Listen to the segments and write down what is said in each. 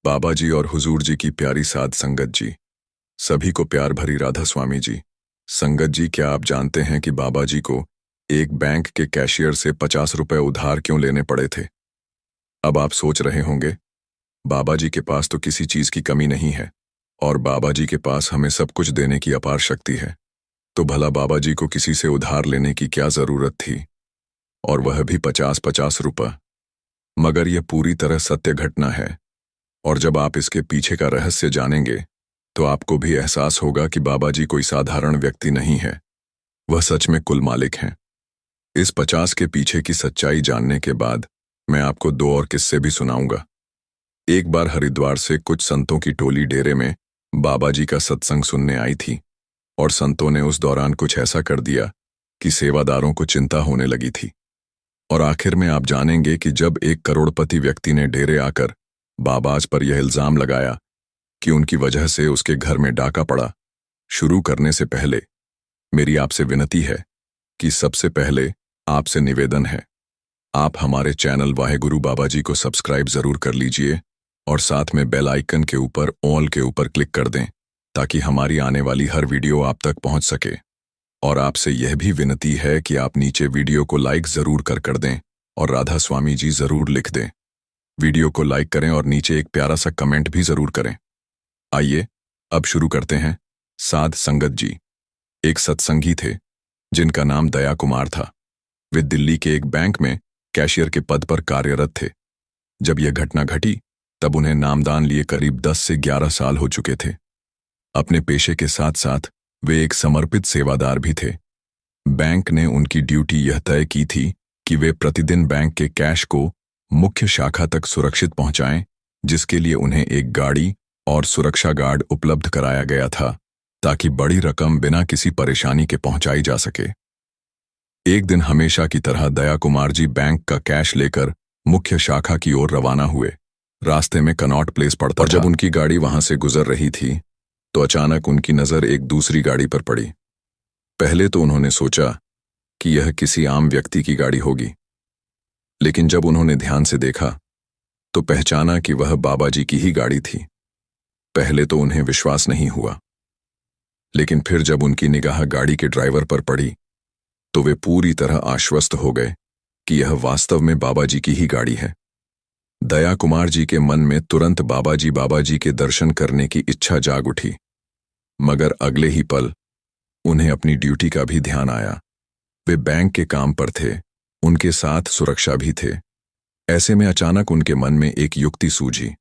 बाबा जी और हुजूर जी की प्यारी साध संगत जी, सभी को प्यार भरी राधा स्वामी जी। संगत जी, क्या आप जानते हैं कि बाबा जी को एक बैंक के कैशियर से 50 रुपए उधार क्यों लेने पड़े थे? अब आप सोच रहे होंगे, बाबा जी के पास तो किसी चीज की कमी नहीं है और बाबा जी के पास हमें सब कुछ देने की अपार शक्ति है, तो भला बाबा जी को किसी से उधार लेने की क्या जरूरत थी, और वह भी 50-50 रुपए। मगर यह पूरी तरह सत्य घटना है, और जब आप इसके पीछे का रहस्य जानेंगे तो आपको भी एहसास होगा कि बाबा जी कोई साधारण व्यक्ति नहीं है, वह सच में कुल मालिक हैं। इस 50 के पीछे की सच्चाई जानने के बाद मैं आपको 2 और किस्से भी सुनाऊंगा। एक बार हरिद्वार से कुछ संतों की टोली डेरे में बाबा जी का सत्संग सुनने आई थी, और संतों ने उस दौरान कुछ ऐसा कर दिया कि सेवादारों को चिंता होने लगी थी। और आखिर में आप जानेंगे कि जब एक करोड़पति व्यक्ति ने डेरे आकर बाबाज पर यह इल्जाम लगाया कि उनकी वजह से उसके घर में डाका पड़ा। शुरू करने से पहले मेरी आपसे विनती है कि सबसे पहले आपसे निवेदन है, आप हमारे चैनल वाहेगुरु बाबा जी को सब्सक्राइब जरूर कर लीजिए और साथ में बेल आइकन के ऊपर ऑल के ऊपर क्लिक कर दें, ताकि हमारी आने वाली हर वीडियो आप तक पहुंच सके। और आपसे यह भी विनती है कि आप नीचे वीडियो को लाइक जरूर कर दें और राधा स्वामी जी जरूर लिख दें। वीडियो को लाइक करें और नीचे एक प्यारा सा कमेंट भी जरूर करें। आइए अब शुरू करते हैं। साध संगत जी एक सत्संगी थे जिनका नाम दया कुमार था। वे दिल्ली के एक बैंक में कैशियर के पद पर कार्यरत थे। जब यह घटना घटी तब उन्हें नामदान लिए करीब 10 से 11 साल हो चुके थे। अपने पेशे के साथ साथ वे एक समर्पित सेवादार भी थे। बैंक ने उनकी ड्यूटी यह तय की थी कि वे प्रतिदिन बैंक के कैश को मुख्य शाखा तक सुरक्षित पहुंचाएं, जिसके लिए उन्हें एक गाड़ी और सुरक्षा गार्ड उपलब्ध कराया गया था, ताकि बड़ी रकम बिना किसी परेशानी के पहुंचाई जा सके। एक दिन हमेशा की तरह दया कुमार जी बैंक का कैश लेकर मुख्य शाखा की ओर रवाना हुए। रास्ते में कनॉट प्लेस पड़ता और जब उनकी गाड़ी वहां से गुजर रही थी तो अचानक उनकी नजर एक दूसरी गाड़ी पर पड़ी। पहले तो उन्होंने सोचा कि यह किसी आम व्यक्ति की गाड़ी होगी, लेकिन जब उन्होंने ध्यान से देखा तो पहचाना कि वह बाबा जी की ही गाड़ी थी। पहले तो उन्हें विश्वास नहीं हुआ, लेकिन फिर जब उनकी निगाह गाड़ी के ड्राइवर पर पड़ी तो वे पूरी तरह आश्वस्त हो गए कि यह वास्तव में बाबा जी की ही गाड़ी है। दया कुमार जी के मन में तुरंत बाबा जी के दर्शन करने की इच्छा जाग उठी, मगर अगले ही पल उन्हें अपनी ड्यूटी का भी ध्यान आया। वे बैंक के काम पर थे, उनके साथ सुरक्षा भी थे। ऐसे में अचानक उनके मन में एक युक्ति सूझी।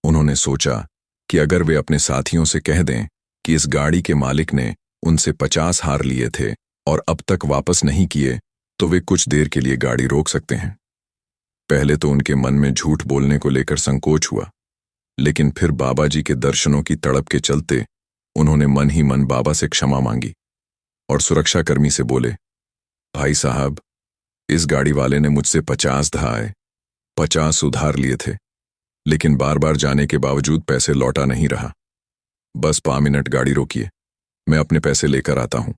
उन्होंने सोचा कि अगर वे अपने साथियों से कह दें कि इस गाड़ी के मालिक ने उनसे 50 हार लिए थे और अब तक वापस नहीं किए, तो वे कुछ देर के लिए गाड़ी रोक सकते हैं। पहले तो उनके मन में झूठ बोलने को लेकर संकोच हुआ, लेकिन फिर बाबा जी के दर्शनों की तड़प के चलते उन्होंने मन ही मन बाबा से क्षमा मांगी और सुरक्षाकर्मी से बोले, भाई साहब, इस गाड़ी वाले ने मुझसे 50 उधार लिए थे, लेकिन बार बार जाने के बावजूद पैसे लौटा नहीं रहा। बस 5 मिनट गाड़ी रोकिए, मैं अपने पैसे लेकर आता हूं।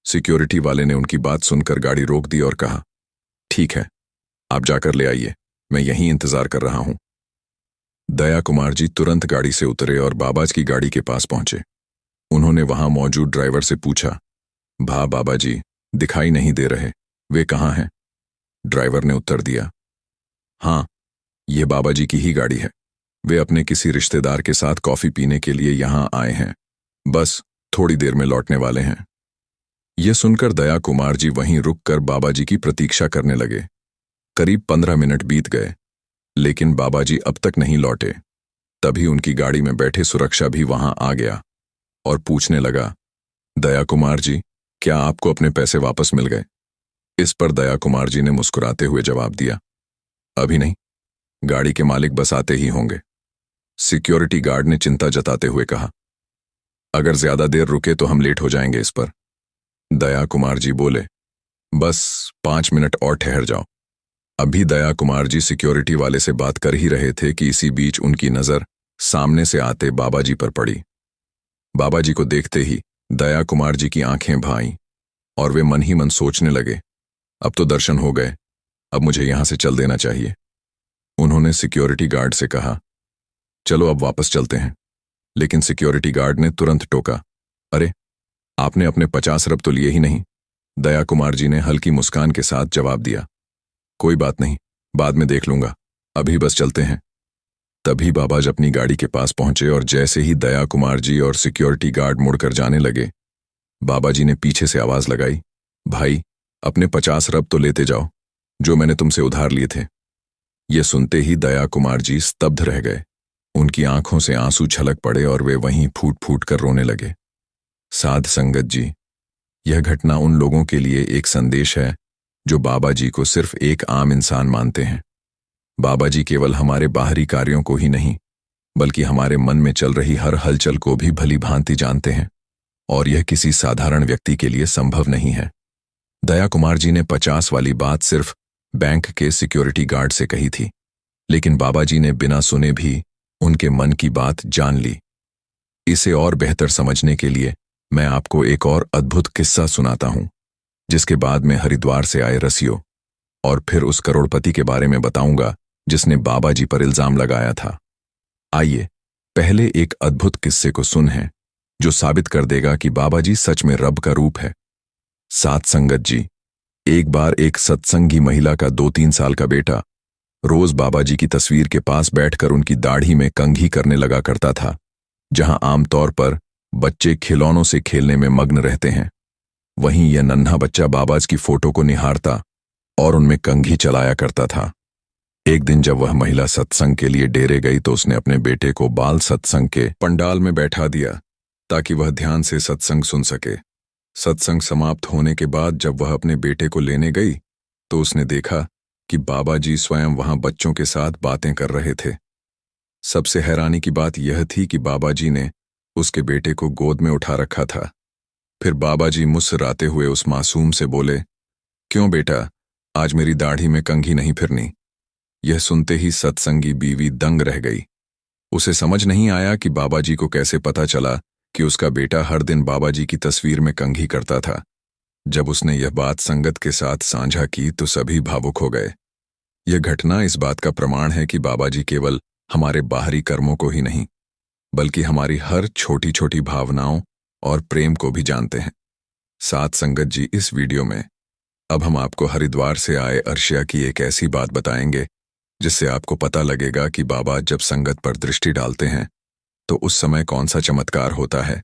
सिक्योरिटी वाले ने उनकी बात सुनकर गाड़ी रोक दी और कहा, ठीक है, आप जाकर ले आइए, मैं यहीं इंतजार कर रहा हूं। दया कुमार जी तुरंत गाड़ी से उतरे और बाबा की गाड़ी के पास पहुंचे। उन्होंने वहां मौजूद ड्राइवर से पूछा, बाबा जी दिखाई नहीं दे रहे, वे कहाँ हैं? ड्राइवर ने उत्तर दिया, हाँ, ये बाबा जी की ही गाड़ी है। वे अपने किसी रिश्तेदार के साथ कॉफी पीने के लिए यहां आए हैं, बस थोड़ी देर में लौटने वाले हैं। यह सुनकर दया कुमार जी वहीं रुककर बाबा जी की प्रतीक्षा करने लगे। करीब 15 मिनट बीत गए, लेकिन बाबा जी अब तक नहीं लौटे। तभी उनकी गाड़ी में बैठे सुरक्षा भी वहां आ गया और पूछने लगा, दया कुमार जी, क्या आपको अपने पैसे वापस मिल गए? इस पर दया कुमार जी ने मुस्कुराते हुए जवाब दिया, अभी नहीं, गाड़ी के मालिक बस आते ही होंगे। सिक्योरिटी गार्ड ने चिंता जताते हुए कहा, अगर ज्यादा देर रुके तो हम लेट हो जाएंगे इस पर। दया कुमार जी बोले, बस 5 मिनट और ठहर जाओ। अभी दया कुमार जी सिक्योरिटी वाले से बात कर ही रहे थे कि इसी बीच उनकी नजर सामने से आते बाबा जी पर पड़ी। बाबा जी को देखते ही दया कुमार जी की आंखें भाईं और वे मन ही मन सोचने लगे, अब तो दर्शन हो गए, अब मुझे यहां से चल देना चाहिए। उन्होंने सिक्योरिटी गार्ड से कहा, चलो अब वापस चलते हैं। लेकिन सिक्योरिटी गार्ड ने तुरंत टोका, अरे आपने अपने 50 अरब तो लिए ही नहीं। दया कुमार जी ने हल्की मुस्कान के साथ जवाब दिया, कोई बात नहीं, बाद में देख लूंगा, अभी बस चलते हैं। तभी बाबाज अपनी गाड़ी के पास पहुंचे और जैसे ही दया कुमार जी और सिक्योरिटी गार्ड मुड़कर जाने लगे, बाबा जी ने पीछे से आवाज लगाई, भाई अपने 50 अरब तो लेते जाओ जो मैंने तुमसे उधार लिए थे। ये सुनते ही दया कुमार जी स्तब्ध रह गए। उनकी आंखों से आंसू छलक पड़े और वे वहीं फूट फूट कर रोने लगे। साध संगत जी, यह घटना उन लोगों के लिए एक संदेश है जो बाबा जी को सिर्फ एक आम इंसान मानते हैं। बाबा जी केवल हमारे बाहरी कार्यों को ही नहीं, बल्कि हमारे मन में चल रही हर हलचल को भी भली भांति जानते हैं, और यह किसी साधारण व्यक्ति के लिए संभव नहीं है। दया कुमार जी ने 50 वाली बात सिर्फ बैंक के सिक्योरिटी गार्ड से कही थी, लेकिन बाबा जी ने बिना सुने भी उनके मन की बात जान ली। इसे और बेहतर समझने के लिए मैं आपको एक और अद्भुत किस्सा सुनाता हूं, जिसके बाद में हरिद्वार से आए रसियों और फिर उस करोड़पति के बारे में बताऊंगा जिसने बाबा जी पर इल्जाम लगाया था। आइए पहले एक अद्भुत किस्से को सुनें जो साबित कर देगा कि बाबा जी सच में रब का रूप है। साथ संगत जी, एक बार एक सत्संगी महिला का 2-3 साल का बेटा रोज बाबा जी की तस्वीर के पास बैठकर उनकी दाढ़ी में कंघी करने लगा करता था। जहां आमतौर पर बच्चे खिलौनों से खेलने में मग्न रहते हैं, वहीं यह नन्हा बच्चा बाबाज की फोटो को निहारता और उनमें कंघी चलाया करता था। एक दिन जब वह महिला सत्संग के लिए डेरे गई तो उसने अपने बेटे को बाल सत्संग के पंडाल में बैठा दिया ताकि वह ध्यान से सत्संग सुन सके। सत्संग समाप्त होने के बाद जब वह अपने बेटे को लेने गई तो उसने देखा कि बाबा जी स्वयं वहां बच्चों के साथ बातें कर रहे थे। सबसे हैरानी की बात यह थी कि बाबा जी ने उसके बेटे को गोद में उठा रखा था। फिर बाबा जी मुस्कुराते हुए उस मासूम से बोले, क्यों बेटा, आज मेरी दाढ़ी में कंघी नहीं फिरनी? यह सुनते ही सत्संगी बीवी दंग रह गई। उसे समझ नहीं आया कि बाबा जी को कैसे पता चला कि उसका बेटा हर दिन बाबा जी की तस्वीर में कंघी करता था। जब उसने यह बात संगत के साथ साझा की तो सभी भावुक हो गए। यह घटना इस बात का प्रमाण है कि बाबा जी केवल हमारे बाहरी कर्मों को ही नहीं, बल्कि हमारी हर छोटी छोटी भावनाओं और प्रेम को भी जानते हैं। साथ संगत जी, इस वीडियो में अब हम आपको हरिद्वार से आए अर्शिया की एक ऐसी बात बताएंगे जिससे आपको पता लगेगा कि बाबा जब संगत पर दृष्टि डालते हैं तो उस समय कौन सा चमत्कार होता है।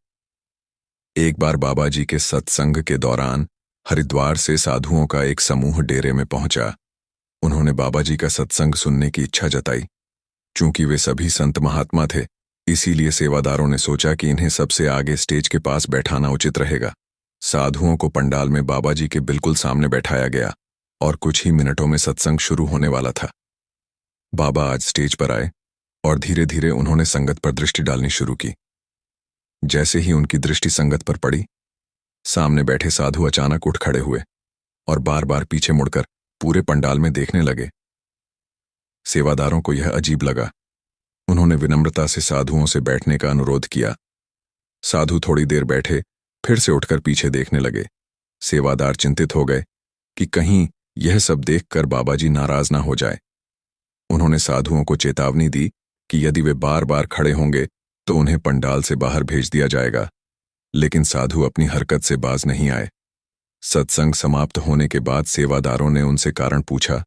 एक बार बाबा जी के सत्संग के दौरान हरिद्वार से साधुओं का एक समूह डेरे में पहुंचा। उन्होंने बाबा जी का सत्संग सुनने की इच्छा जताई। चूंकि वे सभी संत महात्मा थे, इसीलिए सेवादारों ने सोचा कि इन्हें सबसे आगे स्टेज के पास बैठाना उचित रहेगा। साधुओं को पंडाल में बाबा जी के बिल्कुल सामने बैठाया गया और कुछ ही मिनटों में सत्संग शुरू होने वाला था। बाबा आज स्टेज पर आए और धीरे धीरे उन्होंने संगत पर दृष्टि डालनी शुरू की। जैसे ही उनकी दृष्टि संगत पर पड़ी, सामने बैठे साधु अचानक उठ खड़े हुए और बार बार पीछे मुड़कर पूरे पंडाल में देखने लगे। सेवादारों को यह अजीब लगा। उन्होंने विनम्रता से साधुओं से बैठने का अनुरोध किया। साधु थोड़ी देर बैठे, फिर से उठकर पीछे देखने लगे। सेवादार चिंतित हो गए कि कहीं यह सब देखकर बाबा जी नाराज ना हो जाए। उन्होंने साधुओं को चेतावनी दी कि यदि वे बार बार खड़े होंगे तो उन्हें पंडाल से बाहर भेज दिया जाएगा, लेकिन साधु अपनी हरकत से बाज नहीं आए। सत्संग समाप्त होने के बाद सेवादारों ने उनसे कारण पूछा,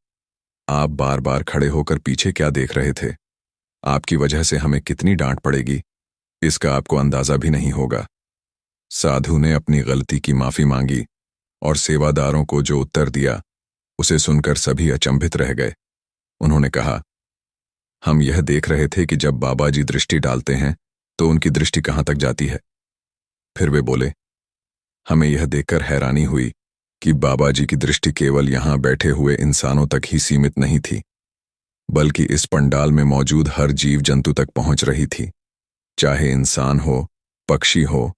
आप बार बार खड़े होकर पीछे क्या देख रहे थे? आपकी वजह से हमें कितनी डांट पड़ेगी, इसका आपको अंदाजा भी नहीं होगा। साधु ने अपनी गलती की माफी मांगी और सेवादारों को जो उत्तर दिया उसे सुनकर सभी अचंभित रह गए। उन्होंने कहा, हम यह देख रहे थे कि जब बाबा जी दृष्टि डालते हैं तो उनकी दृष्टि कहां तक जाती है। फिर वे बोले, हमें यह देखकर हैरानी हुई कि बाबा जी की दृष्टि केवल यहां बैठे हुए इंसानों तक ही सीमित नहीं थी, बल्कि इस पंडाल में मौजूद हर जीव जंतु तक पहुंच रही थी, चाहे इंसान हो, पक्षी हो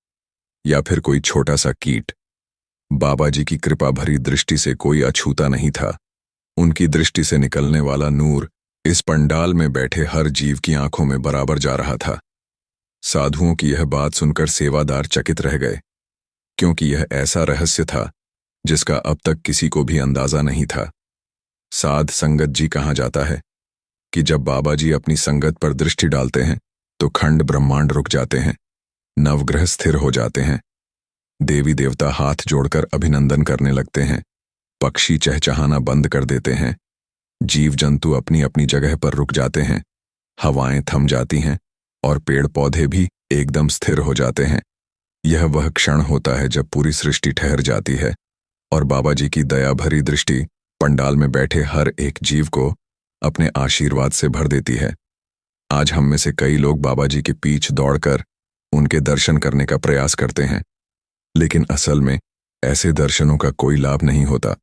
या फिर कोई छोटा सा कीट। बाबा जी की कृपा भरी दृष्टि से कोई अछूता नहीं था। उनकी दृष्टि से निकलने वाला नूर इस पंडाल में बैठे हर जीव की आंखों में बराबर जा रहा था। साधुओं की यह बात सुनकर सेवादार चकित रह गए, क्योंकि यह ऐसा रहस्य था जिसका अब तक किसी को भी अंदाजा नहीं था। साध संगत जी कहा जाता है कि जब बाबा जी अपनी संगत पर दृष्टि डालते हैं तो खंड ब्रह्मांड रुक जाते हैं, नवग्रह स्थिर हो जाते हैं, देवी देवता हाथ जोड़कर अभिनंदन करने लगते हैं, पक्षी चहचहाना बंद कर देते हैं, जीव जंतु अपनी अपनी जगह पर रुक जाते हैं, हवाएं थम जाती हैं और पेड़ पौधे भी एकदम स्थिर हो जाते हैं। यह वह क्षण होता है जब पूरी सृष्टि ठहर जाती है और बाबा जी की दया भरी दृष्टि पंडाल में बैठे हर एक जीव को अपने आशीर्वाद से भर देती है। आज हम में से कई लोग बाबा जी के पीछ दौड़कर उनके दर्शन करने का प्रयास करते हैं, लेकिन असल में ऐसे दर्शनों का कोई लाभ नहीं होता।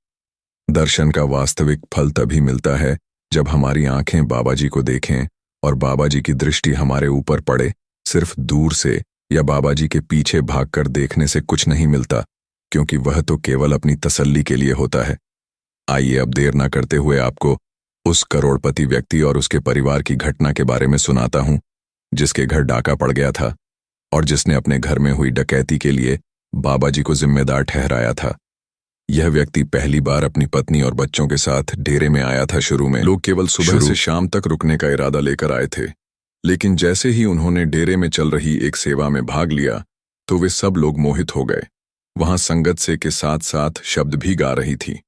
दर्शन का वास्तविक फल तभी मिलता है जब हमारी आंखें बाबा जी को देखें और बाबा जी की दृष्टि हमारे ऊपर पड़े। सिर्फ दूर से या बाबा जी के पीछे भागकर देखने से कुछ नहीं मिलता, क्योंकि वह तो केवल अपनी तसल्ली के लिए होता है। आइए अब देर न करते हुए आपको उस करोड़पति व्यक्ति और उसके परिवार की घटना के बारे में सुनाता हूं, जिसके घर डाका पड़ गया था और जिसने अपने घर में हुई डकैती के लिए बाबा जी को जिम्मेदार ठहराया था। यह व्यक्ति पहली बार अपनी पत्नी और बच्चों के साथ डेरे में आया था। शुरू में लोग केवल सुबह से शाम तक रुकने का इरादा लेकर आए थे, लेकिन जैसे ही उन्होंने डेरे में चल रही एक सेवा में भाग लिया तो वे सब लोग मोहित हो गए। वहां संगत से के साथ साथ शब्द भी गा रही थी।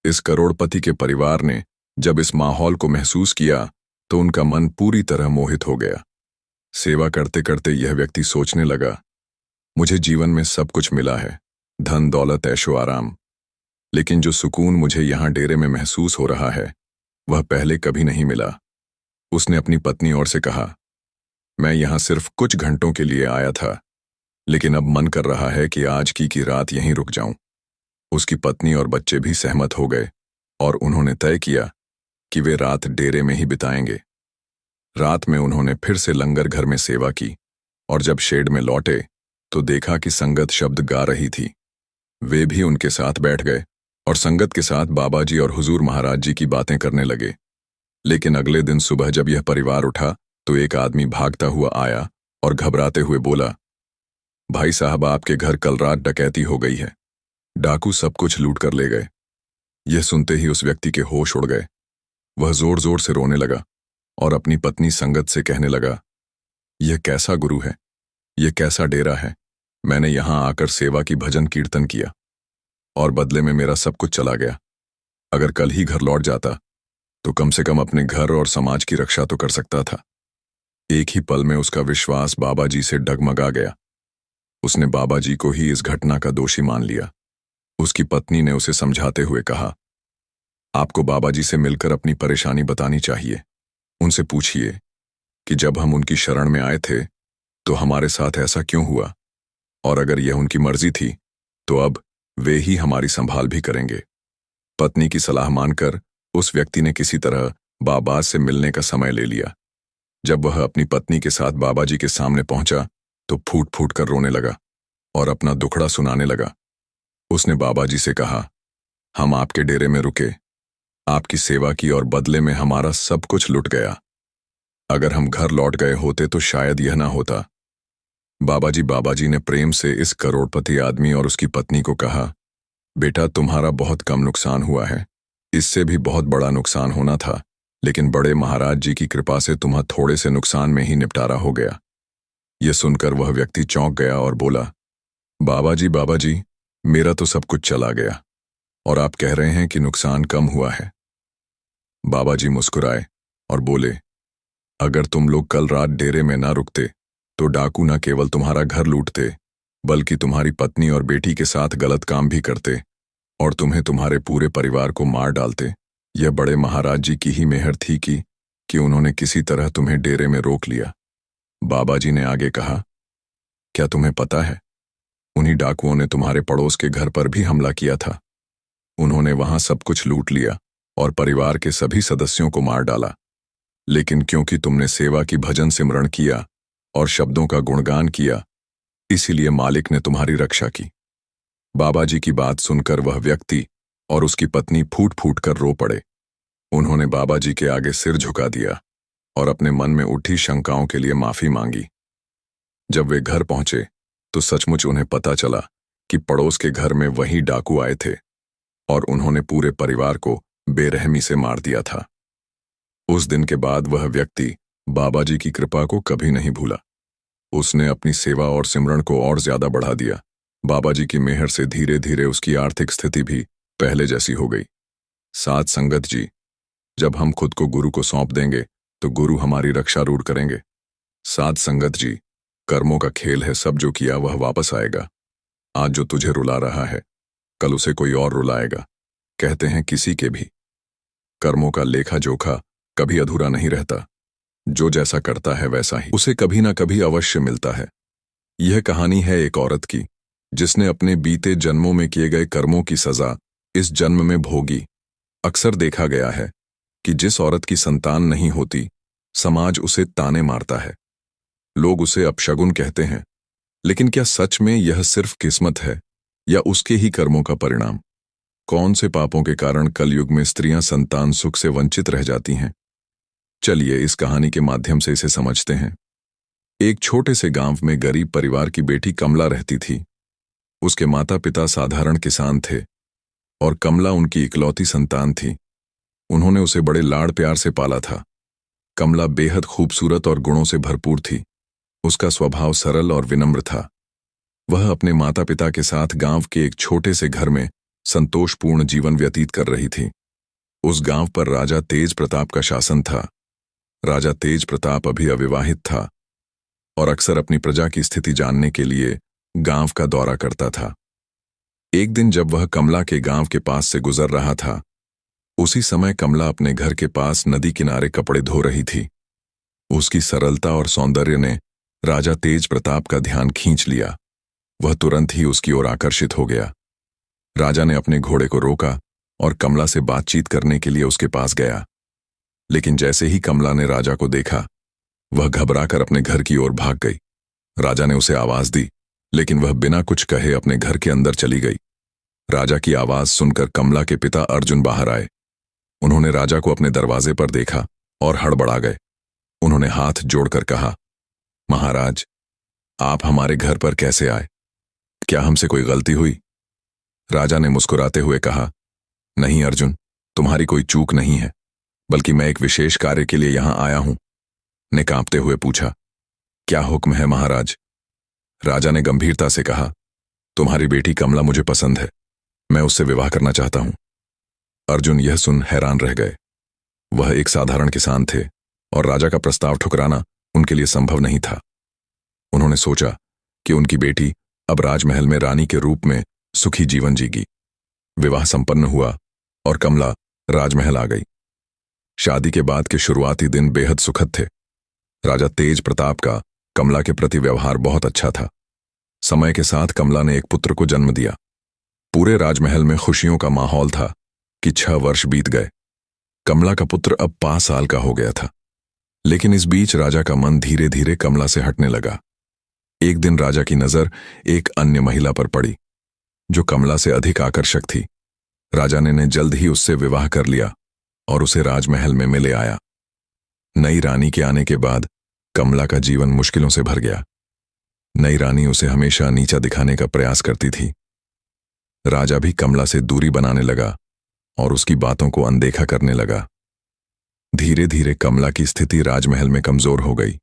इस करोड़पति के परिवार ने जब इस माहौल को महसूस किया तो उनका मन पूरी तरह मोहित हो गया। सेवा करते करते यह व्यक्ति सोचने लगा, मुझे जीवन में सब कुछ मिला है, धन दौलत ऐशो आराम, लेकिन जो सुकून मुझे यहाँ डेरे में महसूस हो रहा है वह पहले कभी नहीं मिला। उसने अपनी पत्नी और से कहा, मैं यहाँ सिर्फ कुछ घंटों के लिए आया था, लेकिन अब मन कर रहा है कि आज की रात यहीं रुक जाऊं। उसकी पत्नी और बच्चे भी सहमत हो गए और उन्होंने तय किया कि वे रात डेरे में ही बिताएंगे। रात में उन्होंने फिर से लंगर घर में सेवा की और जब शेड में लौटे तो देखा कि संगत शब्द गा रही थी। वे भी उनके साथ बैठ गए और संगत के साथ बाबा जी और हुजूर महाराज जी की बातें करने लगे। लेकिन अगले दिन सुबह जब यह परिवार उठा तो एक आदमी भागता हुआ आया और घबराते हुए बोला, भाई साहब, आपके घर कल रात डकैती हो गई है, डाकू सब कुछ लूट कर ले गए। यह सुनते ही उस व्यक्ति के होश उड़ गए। वह जोर जोर से रोने लगा और अपनी पत्नी संगत से कहने लगा, यह कैसा गुरु है, यह कैसा डेरा है। मैंने यहां आकर सेवा की भजन कीर्तन किया और बदले में मेरा सब कुछ चला गया। अगर कल ही घर लौट जाता तो कम से कम अपने घर और समाज की रक्षा तो कर सकता था। एक ही पल में उसका विश्वास बाबा जी से डगमगा गया। उसने बाबा जी को ही इस घटना का दोषी मान लिया। उसकी पत्नी ने उसे समझाते हुए कहा, आपको बाबा जी से मिलकर अपनी परेशानी बतानी चाहिए। उनसे पूछिए कि जब हम उनकी शरण में आए थे तो हमारे साथ ऐसा क्यों हुआ, और अगर यह उनकी मर्जी थी तो अब वे ही हमारी संभाल भी करेंगे। पत्नी की सलाह मानकर उस व्यक्ति ने किसी तरह बाबा से मिलने का समय ले लिया। जब वह अपनी पत्नी के साथ बाबा जी के सामने पहुंचा तो फूट फूट कर रोने लगा और अपना दुखड़ा सुनाने लगा। उसने बाबा जी से कहा, हम आपके डेरे में रुके, आपकी सेवा की और बदले में हमारा सब कुछ लुट गया। अगर हम घर लौट गए होते तो शायद यह ना होता। बाबा जी ने प्रेम से इस करोड़पति आदमी और उसकी पत्नी को कहा, बेटा, तुम्हारा बहुत कम नुकसान हुआ है, इससे भी बहुत बड़ा नुकसान होना था, लेकिन बड़े महाराज जी की कृपा से तुम्हारा थोड़े से नुकसान में ही निपटारा हो गया। यह सुनकर वह व्यक्ति चौंक गया और बोला, बाबा जी, मेरा तो सब कुछ चला गया और आप कह रहे हैं कि नुकसान कम हुआ है। बाबा जी मुस्कुराए और बोले, अगर तुम लोग कल रात डेरे में ना रुकते तो डाकू न केवल तुम्हारा घर लूटते बल्कि तुम्हारी पत्नी और बेटी के साथ गलत काम भी करते और तुम्हें तुम्हारे पूरे परिवार को मार डालते। यह बड़े महाराज जी की ही मेहर थी कि उन्होंने किसी तरह तुम्हें डेरे में रोक लिया। बाबा जी ने आगे कहा, क्या तुम्हें पता है, उन्हीं डाकुओं ने तुम्हारे पड़ोस के घर पर भी हमला किया था। उन्होंने वहां सब कुछ लूट लिया और परिवार के सभी सदस्यों को मार डाला, लेकिन क्योंकि तुमने सेवा की भजन सिमरण किया और शब्दों का गुणगान किया, इसीलिए मालिक ने तुम्हारी रक्षा की। बाबा जी की बात सुनकर वह व्यक्ति और उसकी पत्नी फूट फूट कर रो पड़े। उन्होंने बाबा जी के आगे सिर झुका दिया और अपने मन में उठी शंकाओं के लिए माफी मांगी। जब वे घर पहुंचे तो सचमुच उन्हें पता चला कि पड़ोस के घर में वही डाकू आए थे और उन्होंने पूरे परिवार को बेरहमी से मार दिया था। उस दिन के बाद वह व्यक्ति बाबा जी की कृपा को कभी नहीं भूला। उसने अपनी सेवा और सिमरन को और ज्यादा बढ़ा दिया। बाबा जी की मेहर से धीरे धीरे उसकी आर्थिक स्थिति भी पहले जैसी हो गई। साध संगत जी, जब हम खुद को गुरु को सौंप देंगे तो गुरु हमारी रक्षा रूढ़ करेंगे। साध संगत जी, कर्मों का खेल है, सब जो किया वह वापस आएगा। आज जो तुझे रुला रहा है कल उसे कोई और रुलाएगा। कहते हैं किसी के भी कर्मों का लेखा जोखा कभी अधूरा नहीं रहता। जो जैसा करता है वैसा ही उसे कभी ना कभी अवश्य मिलता है। यह कहानी है एक औरत की जिसने अपने बीते जन्मों में किए गए कर्मों की सजा इस जन्म में भोगी। अक्सर देखा गया है कि जिस औरत की संतान नहीं होती समाज उसे ताने मारता है, लोग उसे अपशगुन कहते हैं। लेकिन क्या सच में यह सिर्फ किस्मत है या उसके ही कर्मों का परिणाम? कौन से पापों के कारण कलयुग में स्त्रियां संतान सुख से वंचित रह जाती हैं? चलिए इस कहानी के माध्यम से इसे समझते हैं। एक छोटे से गांव में गरीब परिवार की बेटी कमला रहती थी। उसके माता पिता साधारण किसान थे और कमला उनकी इकलौती संतान थी। उन्होंने उसे बड़े लाड़ प्यार से पाला था। कमला बेहद खूबसूरत और गुणों से भरपूर थी। उसका स्वभाव सरल और विनम्र था। वह अपने माता पिता के साथ गांव के एक छोटे से घर में संतोषपूर्ण जीवन व्यतीत कर रही थी। उस गांव पर राजा तेज प्रताप का शासन था। राजा तेज प्रताप अभी अविवाहित था और अक्सर अपनी प्रजा की स्थिति जानने के लिए गांव का दौरा करता था। एक दिन जब वह कमला के गांव के पास से गुजर रहा था, उसी समय कमला अपने घर के पास नदी किनारे कपड़े धो रही थी। उसकी सरलता और सौंदर्य ने राजा तेज प्रताप का ध्यान खींच लिया। वह तुरंत ही उसकी ओर आकर्षित हो गया। राजा ने अपने घोड़े को रोका और कमला से बातचीत करने के लिए उसके पास गया। लेकिन जैसे ही कमला ने राजा को देखा, वह घबराकर अपने घर की ओर भाग गई। राजा ने उसे आवाज दी, लेकिन वह बिना कुछ कहे अपने घर के अंदर चली गई। राजा की आवाज सुनकर कमला के पिता अर्जुन बाहर आए। उन्होंने राजा को अपने दरवाजे पर देखा और हड़बड़ा गए। उन्होंने हाथ जोड़कर कहा, महाराज, आप हमारे घर पर कैसे आए? क्या हमसे कोई गलती हुई? राजा ने मुस्कुराते हुए कहा, नहीं अर्जुन, तुम्हारी कोई चूक नहीं है, बल्कि मैं एक विशेष कार्य के लिए यहां आया हूं। ने कांपते हुए पूछा, क्या हुक्म है महाराज? राजा ने गंभीरता से कहा, तुम्हारी बेटी कमला मुझे पसंद है, मैं उससे विवाह करना चाहता हूं। अर्जुन यह सुन हैरान रह गए। वह एक साधारण किसान थे और राजा का प्रस्ताव ठुकराना उनके लिए संभव नहीं था। उन्होंने सोचा कि उनकी बेटी अब राजमहल में रानी के रूप में सुखी जीवन जीगी। विवाह संपन्न हुआ और कमला राजमहल आ गई। शादी के बाद के शुरुआती दिन बेहद सुखद थे। राजा तेज प्रताप का कमला के प्रति व्यवहार बहुत अच्छा था। समय के साथ कमला ने एक पुत्र को जन्म दिया। पूरे राजमहल में खुशियों का माहौल था कि 6 वर्ष बीत गए। कमला का पुत्र अब 5 साल का हो गया था। लेकिन इस बीच राजा का मन धीरे धीरे कमला से हटने लगा। एक दिन राजा की नजर एक अन्य महिला पर पड़ी जो कमला से अधिक आकर्षक थी। राजा ने जल्द ही उससे विवाह कर लिया और उसे राजमहल में मिले आया। नई रानी के आने के बाद कमला का जीवन मुश्किलों से भर गया। नई रानी उसे हमेशा नीचा दिखाने का प्रयास करती थी। राजा भी कमला से दूरी बनाने लगा और उसकी बातों को अनदेखा करने लगा। धीरे धीरे कमला की स्थिति राजमहल में कमजोर हो गई।